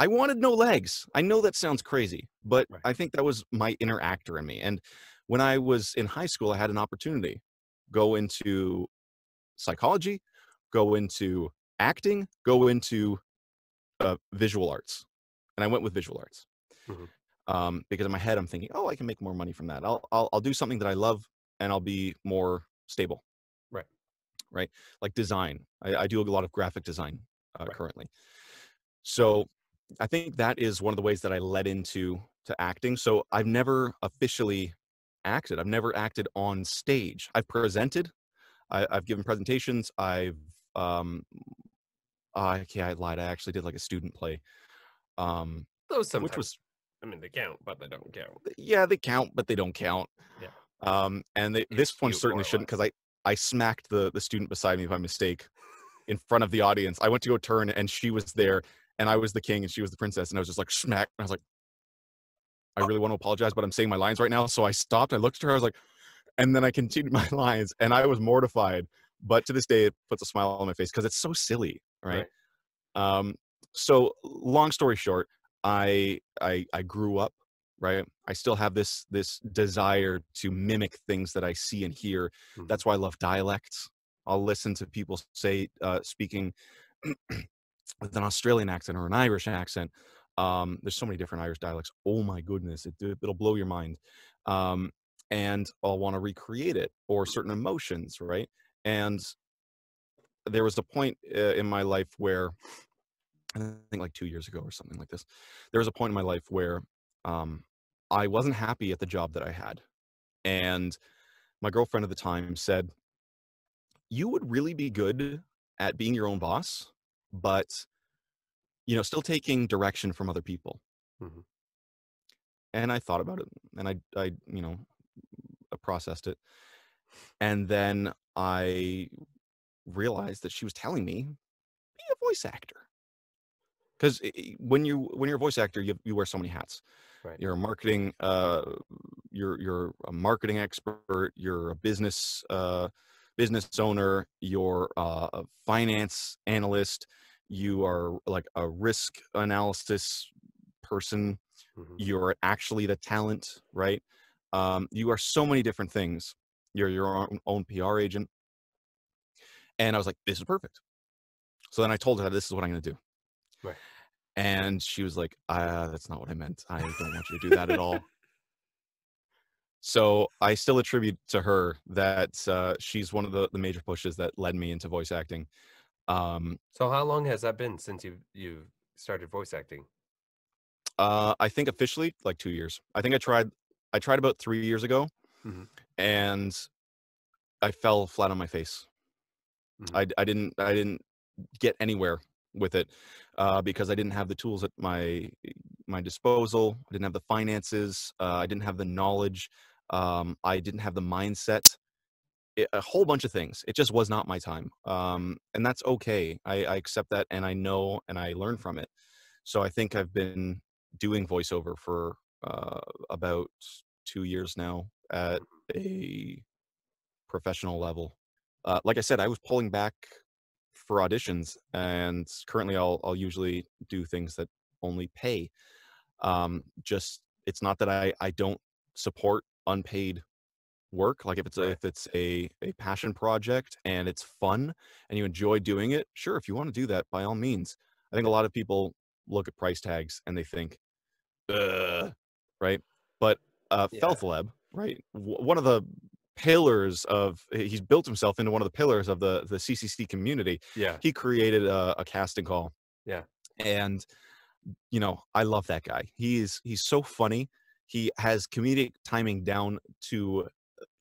I wanted no legs. I know that sounds crazy, but Right. I think that was my inner actor in me. And when I was in high school, I had an opportunity go into psychology, go into acting, go into visual arts, and I went with visual arts Mhm. because in my head I'm thinking, oh, I can make more money from that. I'll do something that I love, and I'll be more stable, Right. right? Like design. I do a lot of graphic design Right. currently, so I think that is one of the ways that I led into acting. So I've never officially acted. I've never acted on stage. I've presented. I've given presentations. Um, I lied. I actually did like a student play, um, Those which sometimes, was I mean, they count, but they don't count. yeah, they count, but they don't count. Yeah. And It's this one cute, more certainly or shouldn't less. because I smacked the student beside me by mistake in front of the audience. I went to go turn and she was there, and I was the king and she was the princess, and I was just like smack. And I was like, I really want to apologize, but I'm saying my lines right now. So I stopped. I looked at her. I was like, and then I continued my lines, and I was mortified. But to this day, it puts a smile on my face because it's so silly, right? Right. Um, so long story short, I grew up, right? I still have this desire to mimic things that I see and hear. Mhm. That's why I love dialects. I'll listen to people say speaking with an Australian accent or an Irish accent. There's so many different Irish dialects. Oh my goodness, it'll blow your mind. Um, and I'll want to recreate it or certain emotions, right? And there was a point in my life where I think like 2 years ago or something like this, there was a point in my life where um, I wasn't happy at the job that I had. And my girlfriend at the time said, you would really be good at being your own boss, but still taking direction from other people. Mhm. And I thought about it and I processed it. And then I realized that she was telling me, be a voice actor. Because when you're a voice actor, you wear so many hats. Right. You're a marketing, you're a marketing expert. You're a business owner. You're a finance analyst. You are like a risk analysis person. Mhm. You're actually the talent, right? You are so many different things. You're your own PR agent. And I was like, this is perfect. So then I told her, this is what I'm going to do. Right. And she was like, that's not what I meant. I don't want you to do that at all. So I still attribute to her that she's one of the major pushes that led me into voice acting. So how long has that been since you started voice acting? I think officially like 2 years. I think I tried about 3 years ago, Mhm. and I fell flat on my face. Mhm. I didn't get anywhere with it because I didn't have the tools at my disposal. I didn't have the finances. I didn't have the knowledge. I didn't have the mindset. A whole bunch of things. It just was not my time, and that's okay. I accept that, and I know, and I learn from it. So I think I've been doing voiceover for about 2 years now at a professional level. Like I said, I was pulling back for auditions, and currently I'll usually do things that only pay. Just it's not that I don't support unpaid work. Like Right. if it's a passion project and it's fun and you enjoy doing it, sure, if you want to do that, by all means. I think a lot of people look at price tags and they think, ugh, right? But Yeah. Felthleb, right? One of the pillars of he's built himself into one of the pillars of the CCC community. Yeah. He created a casting call, Yeah. and I love that guy. He's so funny. He has comedic timing down to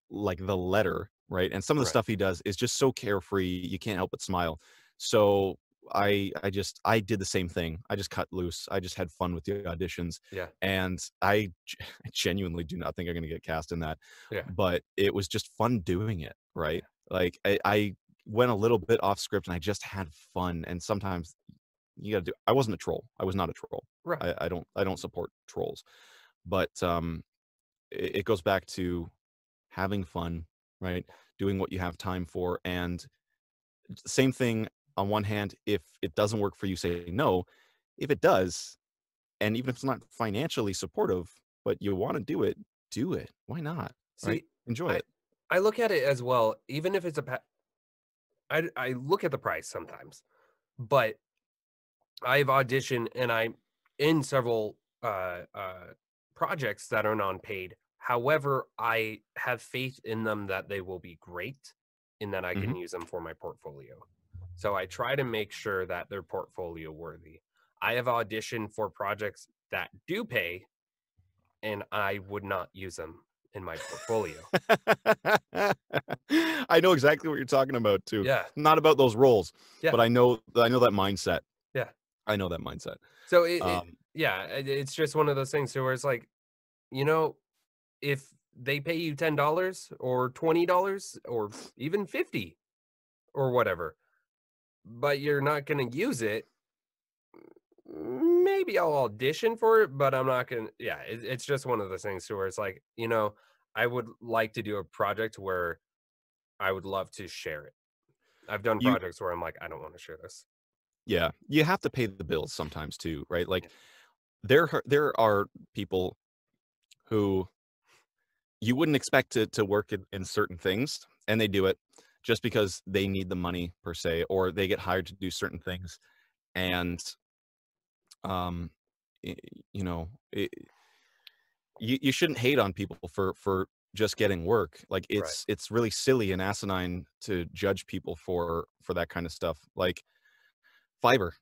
like the letter, right? And some of the Right. stuff he does is just so carefree, you can't help but smile. So I did the same thing. I just cut loose. I just had fun with the auditions, Yeah. and I genuinely do not think I'm gonna get cast in that. Yeah. But it was just fun doing it, right? Yeah. Like I went a little bit off script and I just had fun. And sometimes you gotta do I wasn't a troll. I was not a troll. Right. I don't support trolls. But it goes back to having fun, right? Doing what you have time for. And same thing on one hand, if it doesn't work for you, say no. If it does, and even if it's not financially supportive, but you want to do it. Why not? Right? See, Enjoy I it. I look at it as well, even if it's I look at the price sometimes, but I've auditioned and I'm in several projects that are non-paid. However, I have faith in them that they will be great and that I Hmm. can use them for my portfolio. So I try to make sure that they're portfolio worthy. I have auditioned for projects that do pay and I would not use them in my portfolio. I know exactly what you're talking about too. Yeah. Not about those roles, Yeah. but I know that mindset. Yeah. I know that mindset. So Um, yeah, it's just one of those things where it's like, you know, if they pay you $10 or $20 or even 50 or whatever, but you're not going to use it, maybe I'll audition for it, but I'm not going to. Yeah, it's just one of those things to where it's like, I would like to do a project where I would love to share it. I've done you projects where I'm like, I don't want to share this. Yeah, you have to pay the bills sometimes too, right? Like Yeah. there are people who you wouldn't expect to work in certain things, and they do it just because they need the money per se, or they get hired to do certain things. And um y- you know it, you shouldn't hate on people for just getting work. Like Right. it's really silly and asinine to judge people for that kind of stuff. Like Fiverr,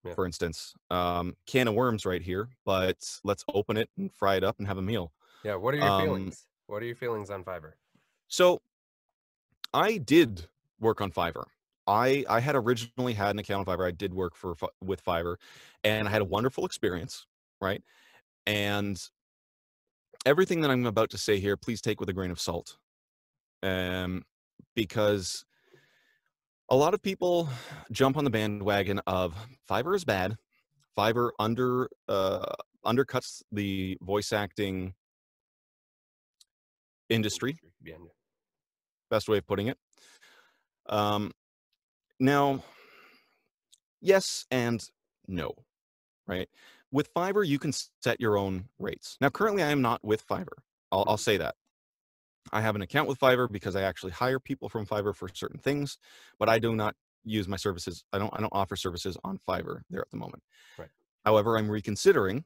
Yeah. for instance. Can of worms right here, but let's open it and fry it up and have a meal. Yeah. What are your um feelings? What are your feelings on Fiverr? so I did work on Fiverr. I had originally had an account on Fiverr. I did work with Fiverr, and I had a wonderful experience, right? And everything that I'm about to say here, please take with a grain of salt, um, because a lot of people jump on the bandwagon of Fiverr is bad. Fiverr undercuts the voice acting industry. Industry. Yeah. Best way of putting it. Um, Now, yes and no, right? With Fiverr, you can set your own rates. Now, currently, I am not with Fiverr. I'll say that. I have an account with Fiverr because I actually hire people from Fiverr for certain things, but I do not use my services. I don't offer services on Fiverr there at the moment. Right. However, I'm reconsidering,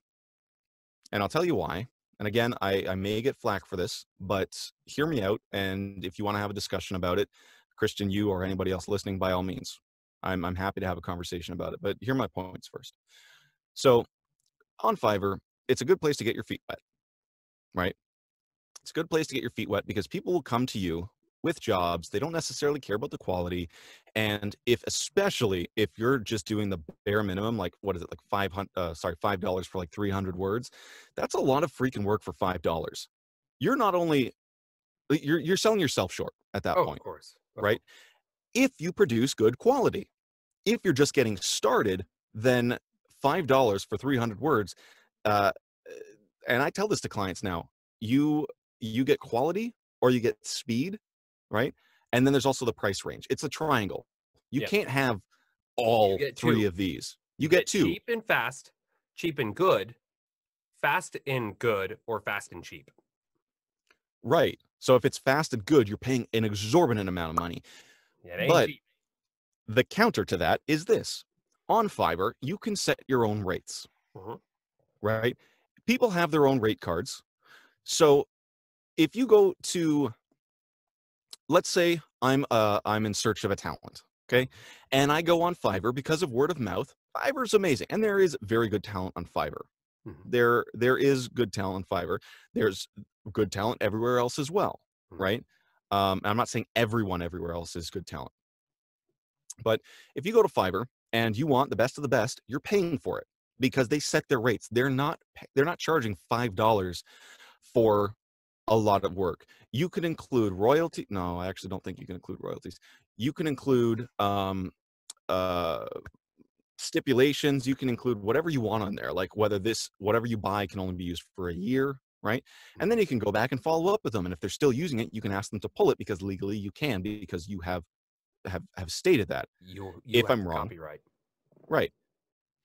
and I'll tell you why. And again, I may get flack for this, but hear me out. And if you want to have a discussion about it, Christian, you or anybody else listening, by all means, I'm happy to have a conversation about it. But hear my points first. So on Fiverr, it's a good place to get your feet wet, right? It's a good place to get your feet wet because people will come to you with jobs. They don't necessarily care about the quality. And especially if you're just doing the bare minimum, like what is it, like $5 for like 300 words, that's a lot of freaking work for $5. You're not only, you're selling yourself short at that Oh, of point, course. Of right? course. If you produce good quality. If you're just getting started, then $5 for 300 words, uh, and I tell this to clients now, you you get quality or you get speed, right? And then there's also the price range. It's a triangle. You Yeah. can't have You all get three two. of these. You You get get two, cheap and fast, cheap and good, fast and good, or fast and cheap. right? So if it's fast and good, you're paying an exorbitant amount of money. It ain't But cheap. the counter to that is this. On Fiverr, you can set your own rates, Mhm. right? People have their own rate cards. So if you go to, let's say I'm in search of a talent, okay? And I go on Fiverr because of word of mouth. Fiverr's amazing, and there is very good talent on Fiverr. Mhm. There is good talent on Fiverr. There's good talent everywhere else as well, Mhm. right? I'm not saying everyone everywhere else is good talent, but if you go to Fiverr and you want the best of the best, you're paying for it because they set their rates. They're not charging $5 for a lot of work. You can include royalty. No, I actually don't think you can include royalties. You can include uh, stipulations. You can include whatever you want on there, like whatever you buy can only be used for a year, right? And then you can go back and follow up with them. And if they're still using it, you can ask them to pull it because legally you can, because you have stated that. You If have I'm wrong, copyright. right?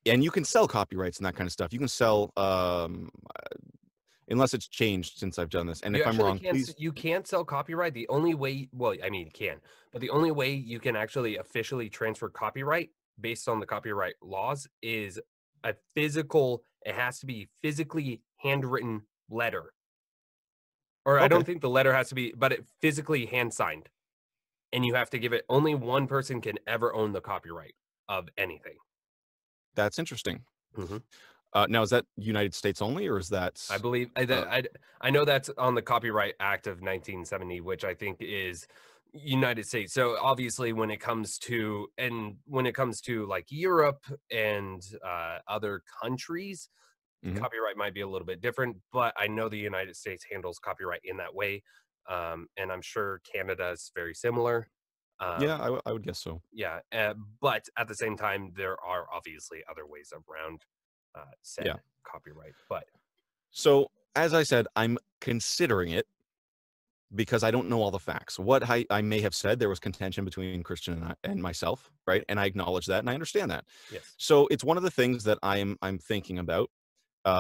And you can sell copyrights and that kind of stuff. You can sell unless it's changed since I've done this. And if I'm wrong, please. You can't sell copyright. The only way, well, I mean, you can, but the only way you can actually officially transfer copyright based on the copyright laws is it has to be physically handwritten letter. Or I Okay. don't think the letter has to be, but it physically hand signed. And you have to give it, only one person can ever own the copyright of anything. That's interesting. Mm-hmm. Now, is that United States only, or is that? I believe I know that's on the Copyright Act of 1970, which I think is United States. So obviously, when it comes to like Europe and other countries, copyright might be a little bit different. But I know the United States handles copyright in that way, and I'm sure Canada is very similar. Yeah, I would guess so. Yeah, but at the same time, there are obviously other ways around said copyright. But so, as I said, I'm considering it because I don't know all the facts. What I may have said, there was contention between Christian and myself, right? And I acknowledge that, and I understand that. yes, So it's one of the things that I'm thinking about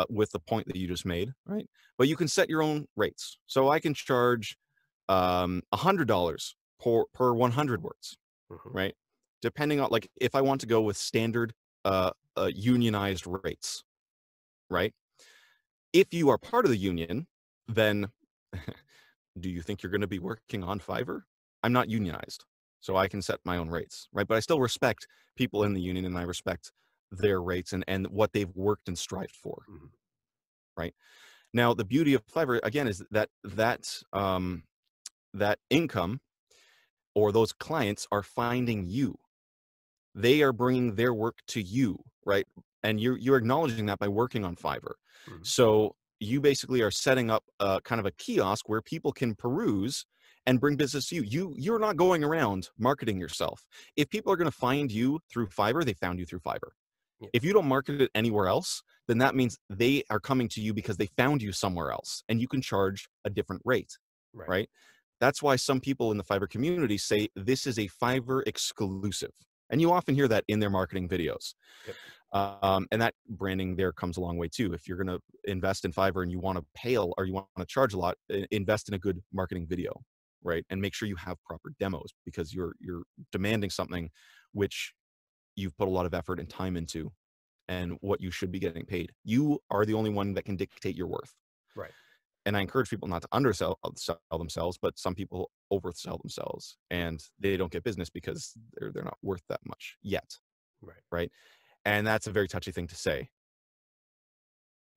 with the point that you just made, right? But you can set your own rates. So I can charge $100 per 100 words, right? Depending on, like, if I want to go with standard unionized rates, right? If you are part of the union, then do you think you're going to be working on Fiverr? I'm not unionized, so I can set my own rates, right? But I still respect people in the union, and I respect their rates and what they've worked and strived for, right? Now, the beauty of Fiverr, again, is that that income or those clients are finding you. They are bringing their work to you, right? And you're acknowledging that by working on Fiverr. So you basically are setting up kind of a kiosk where people can peruse and bring business to you. You're not going around marketing yourself. If people are going to find you through Fiverr, they found you through Fiverr. Yeah. If you don't market it anywhere else, then that means they are coming to you because they found you somewhere else, and you can charge a different rate, right? That's why some people in the Fiverr community say this is a Fiverr exclusive. And you often hear that in their marketing videos. Yep. And that branding there comes a long way too. If you're going to invest in Fiverr and you want to pay or you want to charge a lot, invest in a good marketing video, right? And make sure you have proper demos, because you're demanding something which you've put a lot of effort and time into, and what you should be getting paid. You are the only one that can dictate your worth. Right. And I encourage people not to undersell themselves, but some people oversell themselves, and they don't get business because they're not worth that much yet. Right. And that's a very touchy thing to say.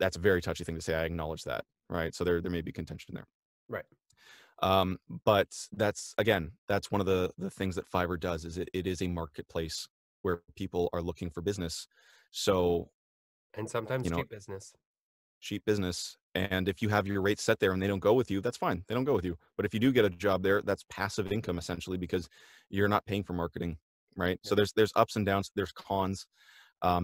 I acknowledge that. Right. So there may be contention there. Right. But that's one of the things that Fiverr does, is it is a marketplace where people are looking for business. So, And sometimes cheap business. And if you have your rates set there and they don't go with you, that's fine. They don't go with you. But if you do get a job there, that's passive income essentially, because you're not paying for marketing, right? So there's ups and downs, there's cons,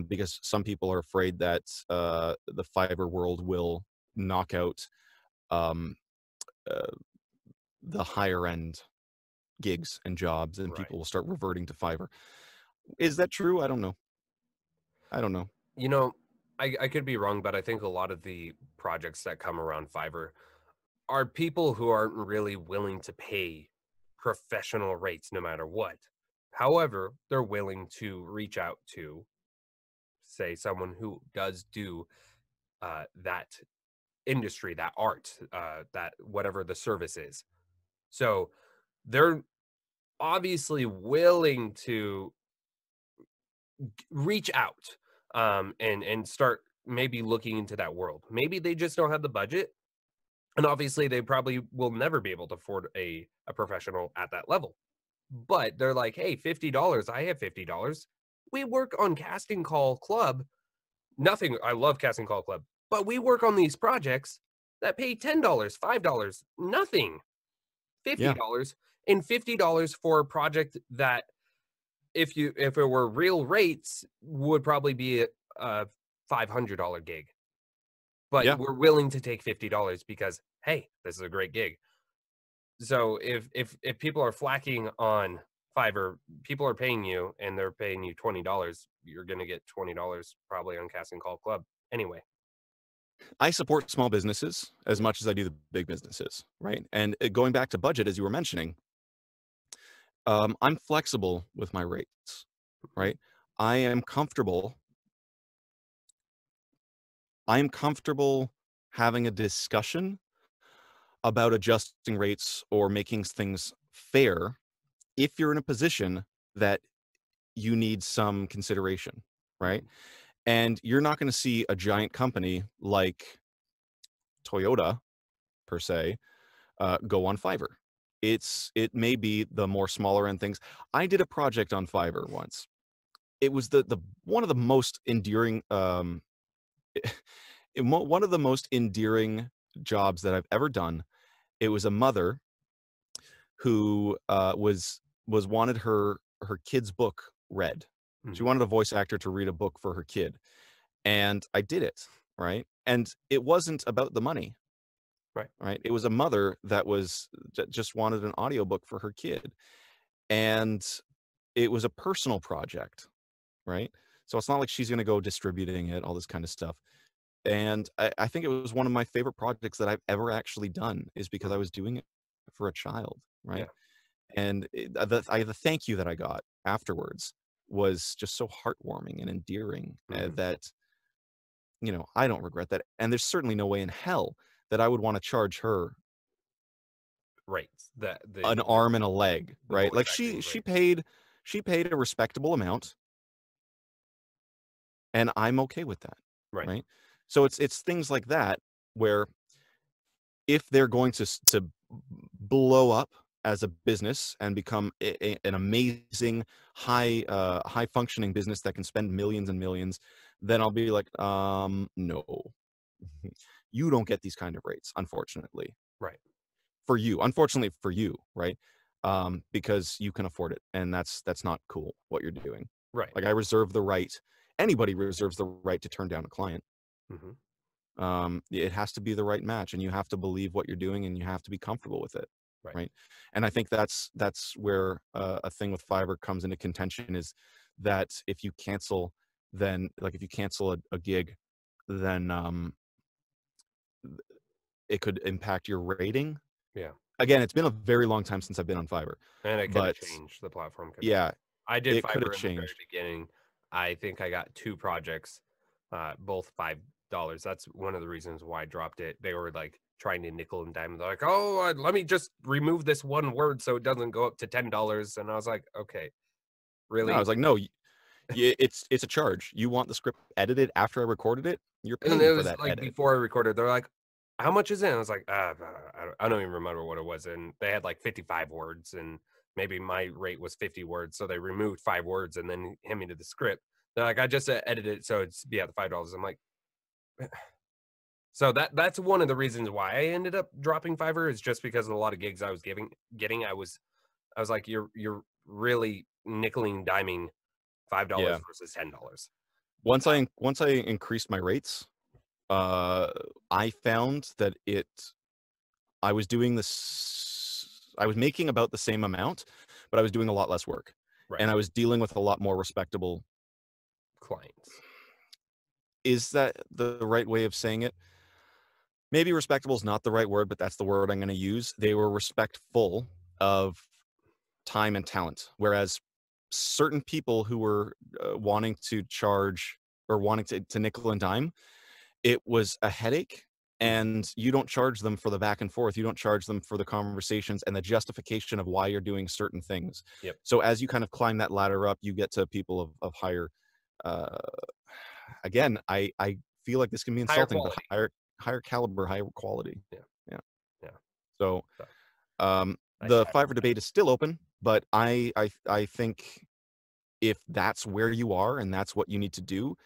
because some people are afraid that the Fiverr world will knock out the higher end gigs and jobs, and people will start reverting to Fiverr. Is that true? I don't know. You know, I could be wrong, but I think a lot of the projects that come around Fiverr are people who aren't really willing to pay professional rates no matter what. However, they're willing to reach out to, say, someone who does do that industry, that art, that whatever the service is. So they're obviously willing to reach out and start maybe looking into that world. Maybe they just don't have the budget, and obviously they probably will never be able to afford a professional at that level. But they're like, hey, $50, I have $50. we work on Casting Call Club. Nothing. I love Casting Call Club, but we work on these projects that pay $10, $5, nothing, $50, and $50 for a project that, if it were real rates, would probably be a $500 gig. But we're willing to take $50 because, hey, this is a great gig. So if people are flacking on Fiverr, people are paying you and they're paying you $20, you're going to get $20 probably on Casting Call Club. Anyway. I support small businesses as much as I do the big businesses, right? And going back to budget, as you were mentioning, I'm flexible with my rates, right? I am comfortable having a discussion about adjusting rates or making things fair if you're in a position that you need some consideration, right? And you're not going to see a giant company like Toyota, per se, go on Fiverr. It may be the more smaller end things. I did a project on Fiverr once. It was the one of the most endearing one of the most endearing jobs that I've ever done. It was a mother who was wanted her kid's book read. She wanted a voice actor to read a book for her kid, and I did it, right? And it wasn't about the money, right? It was a mother that was just wanted an audiobook for her kid, and it was a personal project, right? So it's not like she's going to go distributing it, all this kind of stuff. And I think it was one of my favorite projects that I've ever actually done, is because I was doing it for a child, right? And the thank you that I got afterwards was just so heartwarming and endearing, that, you know, I don't regret that. And there's certainly no way in hell that I would want to charge her an arm and a leg, right? Like she paid a respectable amount, and I'm okay with that, right? So it's things like that where, if they're going to blow up as a business and become an amazing high functioning business that can spend millions and millions, then I'll be like, no, you don't get these kind of rates, unfortunately. Unfortunately for you, right? Because you can afford it, and that's not cool what you're doing. Like, I reserve the right. Anybody reserves the right to turn down a client. It has to be the right match, and you have to believe what you're doing, and you have to be comfortable with it, right? And I think that's where a thing with Fiverr comes into contention, is that if you cancel, then, like, if you cancel a gig, then it could impact your rating. Again, it's been a very long time since I've been on Fiverr, and it could have changed. The platform could have. I did Fiverr in the very beginning. I think I got 2 projects, both $5. That's one of the reasons why I dropped it. They were like trying to nickel and dime. They're like, oh, let me just remove this one word so it doesn't go up to $10. And I was like, okay, really? No, I was like, no, it's a charge. You want the script edited after I recorded it? You're paying for that like edit. Before I recorded, they're like, how much is it? And I was like, I don't even remember what it was. And they had like 55 words, and maybe my rate was 50 words. So they removed 5 words and then hand me to the script. They're like, I just edited it so it's be at the $5. I'm like, so that's one of the reasons why I ended up dropping Fiverr, is just because of a lot of gigs I was getting. I was like, you're really nickeling, diming $5 versus $10. Once I increased my rates, I found that I was making about the same amount, but I was doing a lot less work, and I was dealing with a lot more respectable clients. Is that the right way of saying it? Maybe respectable is not the right word, but that's the word I'm going to use. They were respectful of time and talent, whereas certain people who were wanting to charge, or wanting to nickel and dime, it was a headache, and you don't charge them for the back and forth. You don't charge them for the conversations and the justification of why you're doing certain things. So as you kind of climb that ladder up, you get to people of higher, again, I feel like this can be insulting, but higher caliber, higher quality. So the Fiverr debate is still open, but I think if that's where you are and that's what you need to do,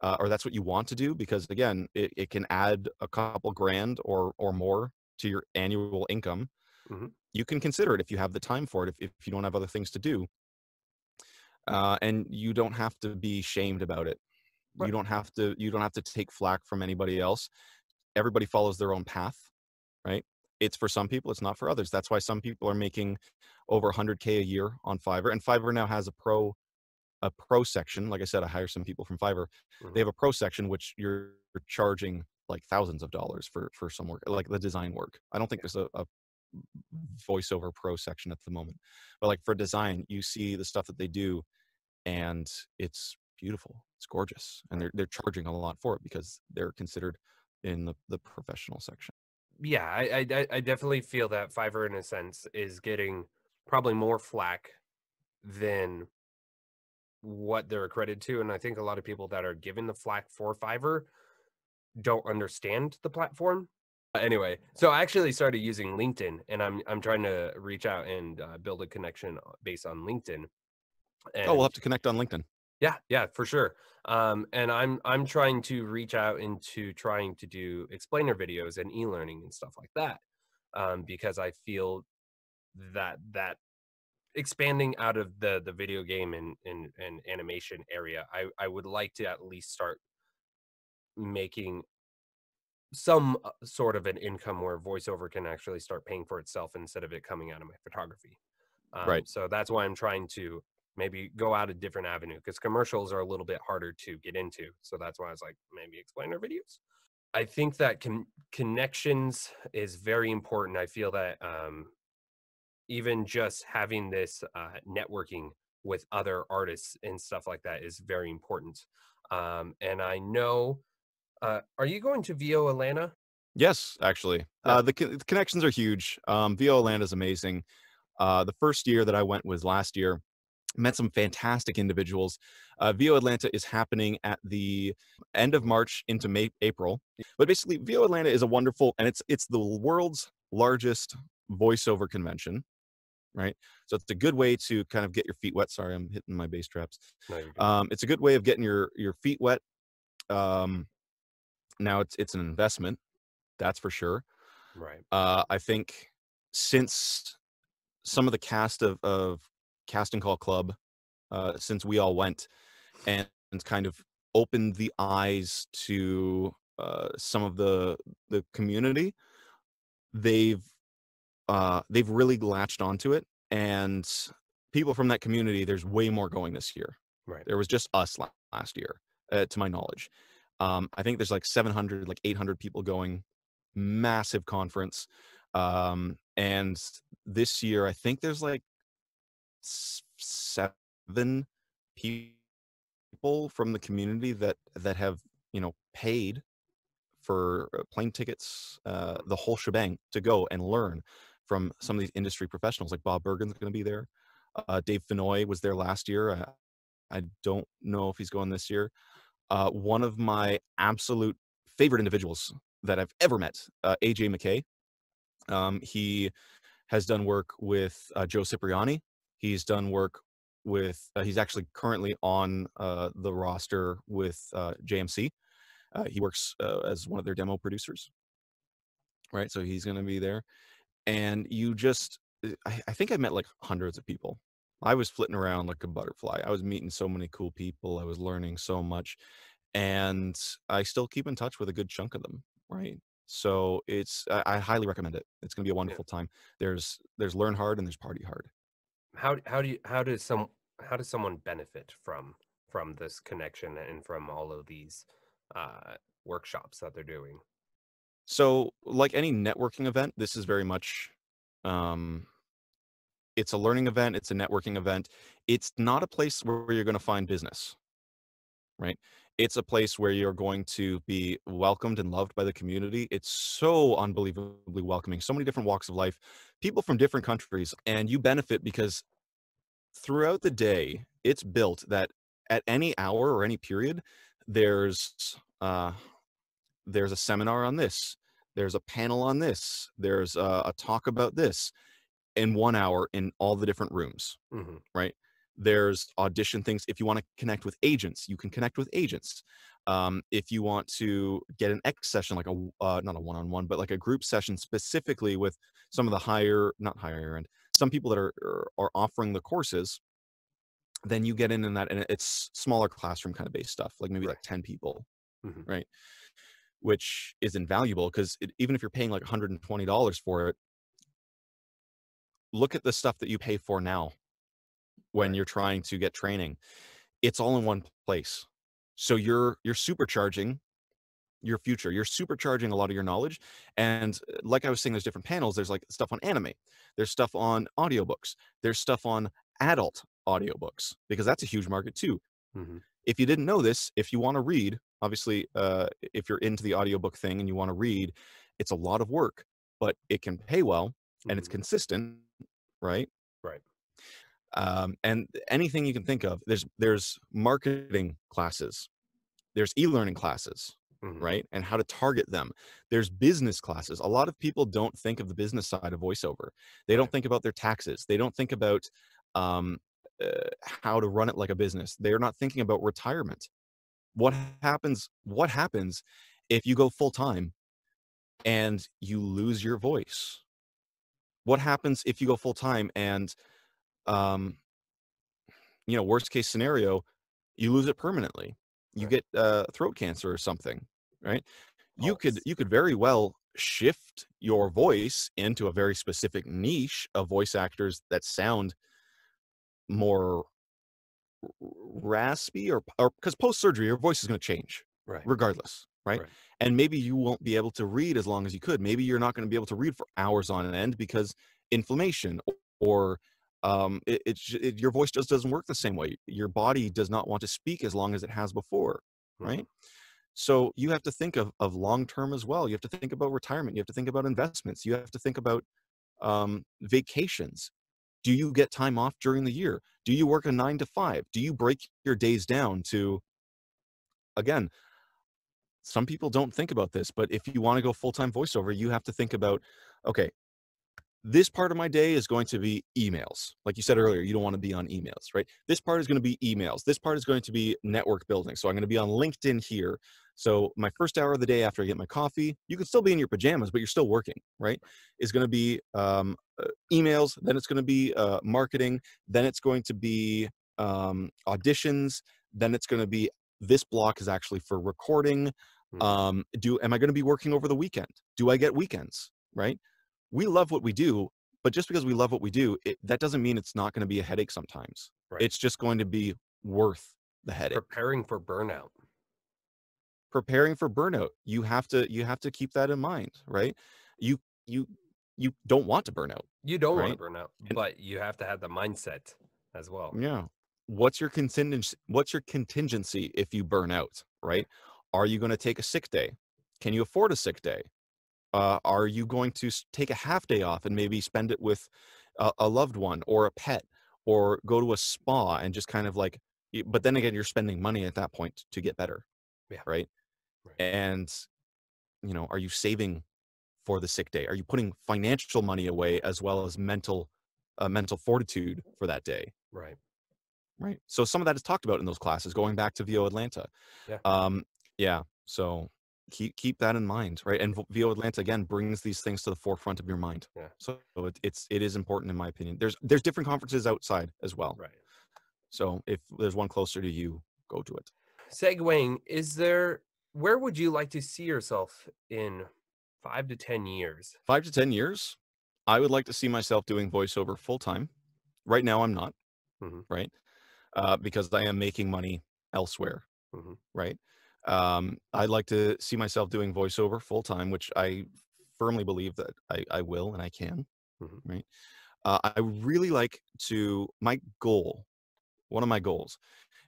or that's what you want to do, because again, it can add a couple grand or more to your annual income. Hmm. You can consider it if you have the time for it, if you don't have other things to do. And you don't have to be shamed about it. Right. You don't have to take flack from anybody else. Everybody follows their own path, right? It's for some people, it's not for others. That's why some people are making over 100K a year on Fiverr, and Fiverr now has a pro section. Like I said, I hire some people from Fiverr. They Hmm. have a pro section which you're charging like thousands of dollars for some work, like the design work. I don't think there's a voiceover pro section at the moment, but like for design, you see the stuff that they do, and it's beautiful, it's gorgeous, and Right. they're charging a lot for it because they're considered in the professional section. Yeah, I definitely feel that Fiverr, in a sense, is getting probably more flack than what they're accredited to, and I think a lot of people that are given the flack for Fiverr don't understand the platform. Anyway, so I actually started using LinkedIn, and I'm trying to reach out and build a connection based on LinkedIn. Oh, we'll And have to connect on LinkedIn. yeah, yeah, for sure. And I'm trying to reach out into trying to do explainer videos and e-learning and stuff like that, because I feel that expanding out of the video game and animation area, I would like to at least start making some sort of an income where voiceover can actually start paying for itself instead of it coming out of my photography. Right. So that's why I'm trying to maybe go out a different avenue, because commercials are a little bit harder to get into. So that's why I was like, maybe explainer videos. I think that connections is very important. I feel that even just having this networking with other artists and stuff like that is very important. And I know, are you going to VO Atlanta? Yes, actually. No. The connections are huge. VO Atlanta is amazing. The first year that I went was last year. Met some fantastic individuals. VO Atlanta is happening at the end of March into April. But basically, VO Atlanta is a wonderful, and it's the world's largest voiceover convention, right? So it's a good way to kind of get your feet wet. Sorry, I'm hitting my bass traps. No, you're good. It's a good way of getting your feet wet. Um, Now it's an investment, that's for sure. Right. I think since some of the cast of Casting Call Club, since we all went and kind of opened the eyes to some of the community, they've they've really latched onto it, and people from that community, there's way more going this year. Right. There was just us last year, to my knowledge. I think there's like 700, like 800 people going. Massive conference. And this year, I think there's like 7 people from the community that have, paid for plane tickets, the whole shebang to go and learn from some of these industry professionals. Like Bob Bergen's going to be there. Dave Fenoy was there last year. I don't know if he's going this year. One of my absolute favorite individuals that I've ever met, AJ McKay. He has done work with Joe Cipriani. He's done work with, he's actually currently on the roster with JMC. He works as one of their demo producers, right? So he's going to be there. And you just, I think I met like hundreds of people. I was flitting around like a butterfly. I was meeting so many cool people. I was learning so much. And I still keep in touch with a good chunk of them, right? So I highly recommend it. It's going to be a Yeah. wonderful time. There's learn hard and there's party hard. How does someone benefit from this connection and from all of these workshops that they're doing? So like any networking event, this is very much, um, it's a learning event. It's a networking event. It's not a place where you're going to find business, right? It's a place where you're going to be welcomed and loved by the community. It's so unbelievably welcoming. So many different walks of life, people from different countries, and you benefit because throughout the day, it's built that at any hour or any period, there's uh, there's a seminar on this, there's a panel on this, there's a talk about this in 1 hour in all the different rooms, Hmm. right? There's audition things. If you want to connect with agents, you can connect with agents. If you want to get an X session, like a not a one-on-one, but like a group session specifically with some of the not higher end, some people that are offering the courses, then you get in that, and it's smaller classroom kind of based stuff, like maybe Right. like 10 people, Mhm. right? Which is invaluable because even if you're paying like $120 for it, look at the stuff that you pay for now when Right. you're trying to get training. It's all in one place. So you're supercharging your future. You're supercharging a lot of your knowledge. And like I was saying, there's different panels. There's like stuff on anime. There's stuff on audiobooks. There's stuff on adult audiobooks, because that's a huge market too. Mhm. If you didn't know this, if you want to read, obviously, if you're into the audiobook thing and you want to read, it's a lot of work, but it can pay well and it's Mhm. consistent, right? Right. And anything you can think of, there's marketing classes, there's e-learning classes, Mhm. right? And how to target them. There's business classes. A lot of people don't think of the business side of voiceover. They don't Right. think about their taxes. They don't think about um, how to run it like a business. They're not thinking about retirement. What Mhm. happens if you go full time and you lose your voice? What happens if you go full time and um, worst case scenario, you lose it permanently. You Right. get throat cancer or something, right? You could Pulse. you could very well shift your voice into a very specific niche of voice actors that sound more raspy, or because post surgery your voice is going to change Right. regardless, right? Right. And maybe you won't be able to read as long as you could. Maybe you're not going to be able to read for hours on end because inflammation, or your voice just doesn't work the same way. Your body does not want to speak as long as it has before, Mhm. right? So you have to think of long term as well. You have to think about retirement. You have to think about investments. You have to think about vacations. Do you get time off during the year? Do you work a 9 to 5? Do you break your days down to, again, some people don't think about this, but if you want to go full-time voiceover, you have to think about, okay, this part of my day is going to be emails. Like you said earlier, you don't want to be on emails, right? This part is going to be emails. This part is going to be network building. So I'm going to be on LinkedIn here. So my first hour of the day after I get my coffee, you can still be in your pajamas, but you're still working, right? Is going to be emails. Then it's going to be marketing. Then it's going to be auditions. Then it's going to be, this block is actually for recording. Mhm. Am I going to be working over the weekend? Do I get weekends, right? We love what we do, but just because we love what we do, that doesn't mean it's not going to be a headache sometimes. Right. It's just going to be worth the headache. Preparing for burnout. Preparing for burnout, you have to keep that in mind, right? You you you don't want to burn out, You don't want to right? burn out, And but you have to have the mindset as well. yeah, what's your contingency if you burn out, Yeah. right? Are you going to take a sick day? Can you afford a sick day? Are you going to take a half day off and maybe spend it with a loved one or a pet, or go to a spa and just kind of like, but then again, you're spending money at that point to get better, Yeah. right? Right. And, are you saving for the sick day? Are you putting financial money away as well as mental fortitude for that day, Right. right? So some of that is talked about in those classes, going back to VO Atlanta. Yeah. Um, yeah, so keep that in mind, right? And VO Atlanta again brings these things to the forefront of your mind. Yeah. So it is important in my opinion. There's different conferences outside as well. Right. So if there's one closer to you, go to it. Segueing, where would you like to see yourself in 5 to 10 years? 5 to 10 years, I would like to see myself doing voiceover full time. Right now, I'm not, Mhm. right? Because I am making money elsewhere, Mhm. right? I'd like to see myself doing voiceover full time, which I firmly believe that I will and I can, Mhm. right? I really like to, one of my goals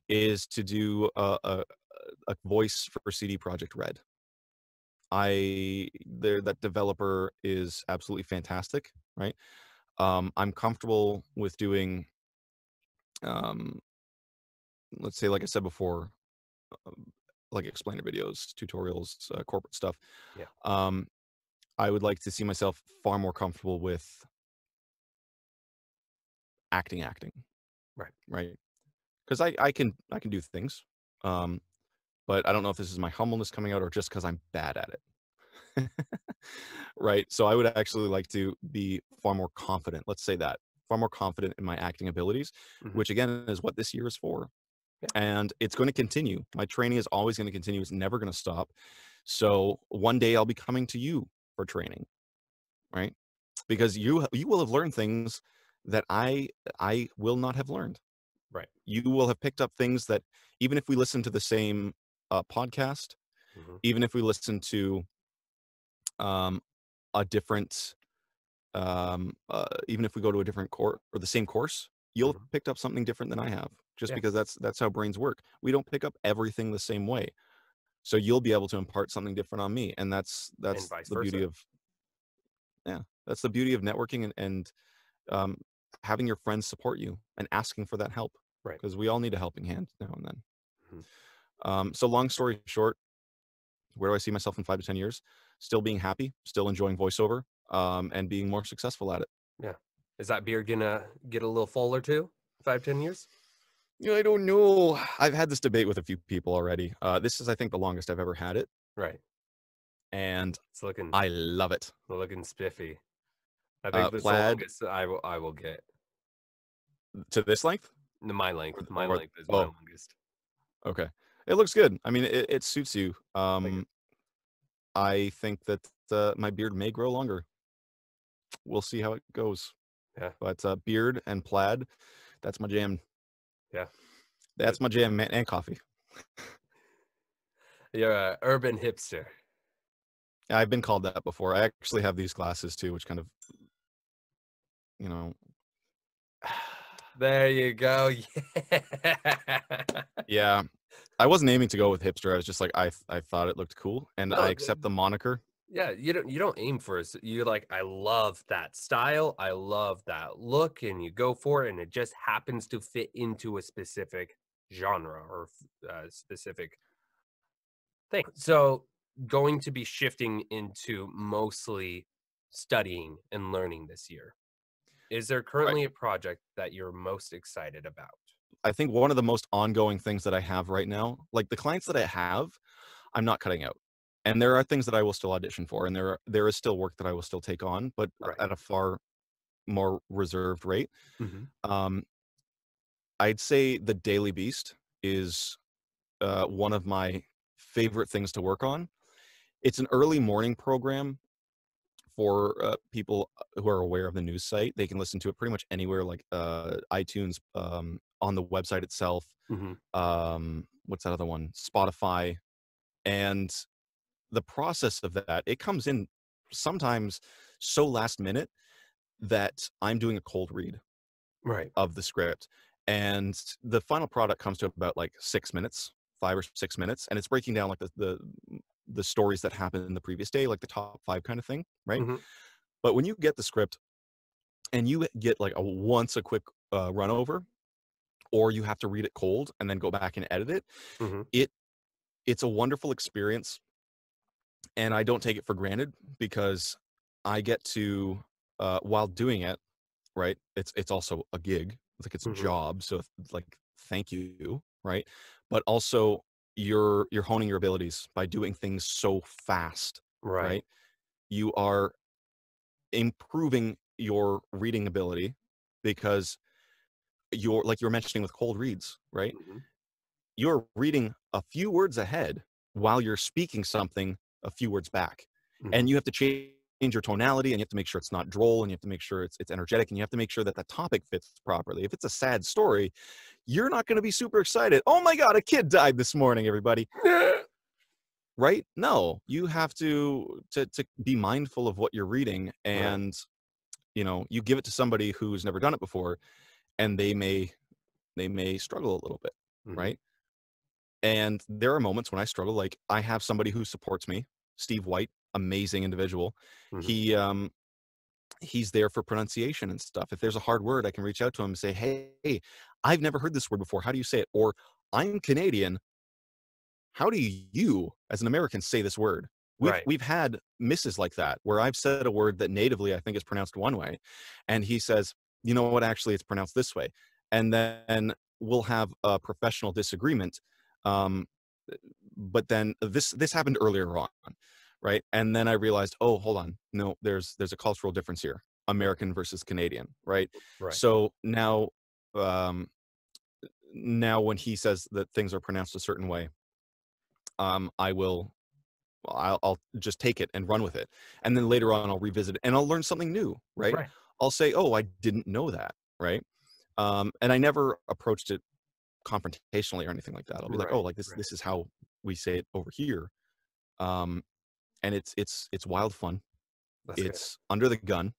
is to do a voice for CD Project Red. That developer is absolutely fantastic, right? I'm comfortable with doing, um, let's say, like I said before, um, like explainer videos, tutorials, corporate stuff. Yeah. Um, I would like to see myself far more comfortable with acting. right? Because I can do things, um, but I don't know if this is my humbleness coming out or just because I'm bad at it. Right? So I would actually like to be far more confident. Let's say that. Far more confident in my acting abilities, Hmm. which again is what this year is for. Yeah. And it's going to continue. My training is always going to continue. It's never going to stop. So one day I'll be coming to you for training, right? Because you will have learned things that I will not have learned. Right. You will have picked up things that even if we listen to the same podcast, Hmm. even if we listen to um, a different even if we go to a different course or the same course, you'll have Hmm. picked up something different than I have, just Yeah. because that's how brains work. We don't pick up everything the same way, so you'll be able to impart something different on me, and And that's vice the beauty versa. of yeah, that's the beauty of networking and um, having your friends support you and asking for that help, Right. because we all need a helping hand now and then. Hmm. So long story short, where do I see myself in 5 to 10 years? Still being happy, still enjoying voiceover, and being more successful at it. Yeah. Is that beard gonna get a little fuller too? 5, 10 years? Yeah, I don't know. I've had this debate with a few people already. This is, I think, the longest I've ever had it, Right. and It's looking I love it. looking spiffy. I think that's the Plaid longest I will get. to this length, My length. My or length is my oh, longest. okay. It looks good. I mean, it suits you. Like it. I think that my beard may grow longer. We'll see how it goes. Yeah. But beard and plaid, that's my jam. Yeah. That's my jam, man, and coffee. You're a urban hipster. I've been called that before. I actually have these glasses too, which kind of, you know, There you go. Yeah. yeah. I wasn't aiming to go with hipster. I was just like, I thought it looked cool, and I No, accept the moniker. yeah, you don't aim for it. You're like, I love that style, I love that look, and you go for it, and it just happens to fit into a specific genre or specific thing. So, going to be shifting into mostly studying and learning this year. Is there Right. currently a project that you're most excited about? I think one of the most ongoing things that I have right now, like the clients that I have, I'm not cutting out. And there are things that I will still audition for, and there is still work that I will still take on, but Right. at a far more reserved rate. Hmm. Um, I'd say the Daily Beast is one of my favorite things to work on. It's an early morning program for people who are aware of the news site. They can listen to it pretty much anywhere, like iTunes, on the website itself. Hmm. What's that other one? Spotify. And the process of that, it comes in sometimes so last minute that I'm doing a cold read Right. of the script, and the final product comes to about like 6 minutes, 5 or 6 minutes, and it's breaking down like the stories that happened in the previous day, like the top five kind of thing, right? Hmm. But when you get the script and you get like a quick run over, or you have to read it cold and then go back and edit it, Hmm. it it's a wonderful experience, and I don't take it for granted because I get to while doing it, right? It's also a gig. It's like it's a Hmm. job. So it's like thank you, right? But also you're honing your abilities by doing things so fast, Right. right? You are improving your reading ability because you're like you're mentioning with cold reads, right? Hmm. You're reading a few words ahead while you're speaking something a few words back. Hmm. And you have to change your tonality, and you have to make sure it's not droll, and you have to make sure it's energetic, and you have to make sure that the topic fits properly. If it's a sad story, you're not going to be super excited. Oh my God, a kid died this morning, everybody. Right? No, you have to be mindful of what you're reading, Right. and you give it to somebody who's never done it before, and they may struggle a little bit, Hmm. right? And there are moments when I struggle. Like I have somebody who supports me, Steve White, amazing individual. Hmm. He's there for pronunciation and stuff. If there's a hard word, I can reach out to him and say, "Hey, I've never heard this word before. How do you say it?" Or "I'm Canadian. How do you, as an American, say this word?" We've Right. we've had misses like that where I've said a word that natively I think is pronounced one way, and he says, "You know what? Actually, it's pronounced this way." and then we'll have a professional disagreement. But then this happened earlier on, right? And then I realized, oh, hold on, no, there's a cultural difference here, American versus Canadian, right? Right. So now when he says that things are pronounced a certain way, I'll just take it and run with it, and then later on I'll revisit it and I'll learn something new, right? Right. I'll say, oh, I didn't know that, right? And I never approached it confrontationally or anything like that. I'll be like, Right. oh, like this is how we say it over here. And it's wild fun. That's good. It's under the gun,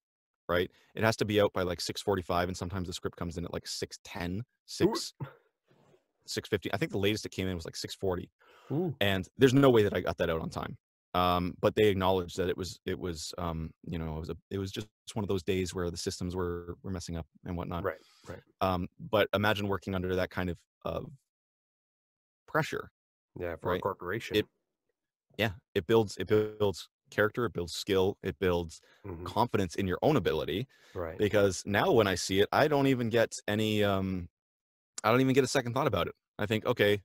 right? It has to be out by like 6:45, and sometimes the script comes in at like 6:10, 6:50. I think the latest it came in was like 6:40. Ooh. And there's no way that I got that out on time. But they acknowledged that it was it was just one of those days where the systems were messing up and whatnot. Right. Right. But imagine working under that kind of pressure. Yeah, for right? a corporation. It builds character, it builds skill, it builds Mhm. confidence in your own ability. Right. Because now when I see it, I don't even get any I don't even get a second thought about it. I think, okay,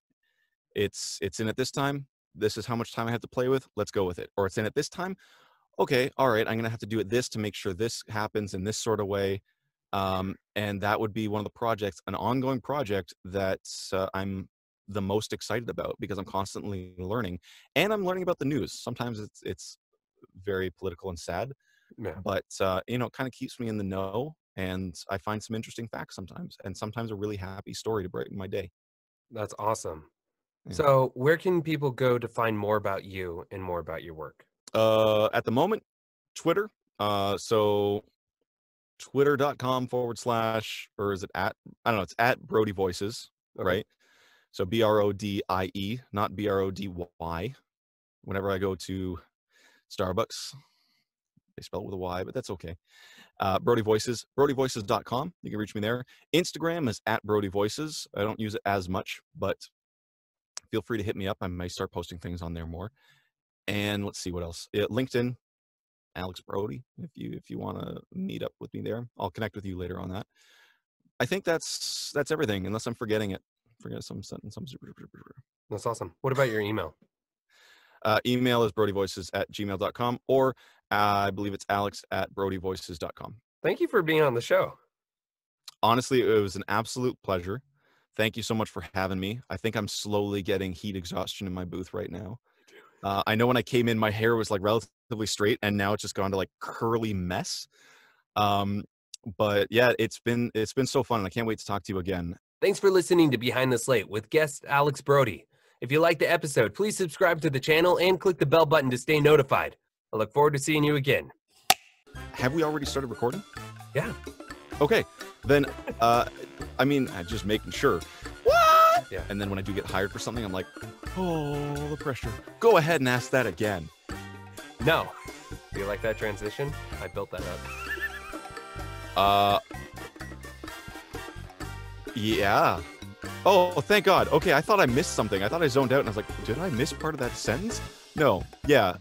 it's in at this time. This is how much time I have to play with. Let's go with it. Or it's in at this time. Okay, all right, I'm gonna have to do it this to make sure this happens in this sort of way. And that would be one of the projects, an ongoing project that I'm the most excited about, because I'm constantly learning, and I'm learning about the news. Sometimes it's very political and sad, Yeah. but it kind of keeps me in the know, and I find some interesting facts sometimes, and sometimes a really happy story to brighten my day. That's awesome. Yeah. So where can people go to find more about you and more about your work? At the moment, Twitter. So twitter.com/ or is it at, I don't know, it's at Brodie Voices, Okay. right? So BRODIE, not BRODY. Whenever I go to Starbucks, they spell it with a Y, but that's okay. Brodie Voices, BrodieVoices.com. You can reach me there. Instagram is at Brodie Voices. I don't use it as much, but feel free to hit me up. I may start posting things on there more. And let's see what else. LinkedIn, Alex Brodie. If you want to meet up with me there, I'll connect with you later on that. I think that's everything, unless I'm forgetting it. Forget some sentence. That's awesome. What about your email? Email is brodievoices@gmail.com, or I believe it's alex@brodievoices.com. Thank you for being on the show. Honestly, it was an absolute pleasure. Thank you so much for having me. I think I'm slowly getting heat exhaustion in my booth right now. I know when I came in, my hair was like relatively straight, and now it's just gone to like curly mess. But yeah, it's been so fun, and I can't wait to talk to you again. Thanks for listening to Behind the Slate with guest Alex Brodie. If you liked the episode, please subscribe to the channel and click the bell button to stay notified. I look forward to seeing you again. Have we already started recording? Yeah. Okay, then, I'm just making sure. What? Yeah. And then when I do get hired for something, I'm like, oh, the pressure. Go ahead and ask that again. No. Do you like that transition? I built that up. Yeah. Oh, thank God. Okay, I thought I missed something. I thought I zoned out, and I was like, did I miss part of that sentence? No. Yeah.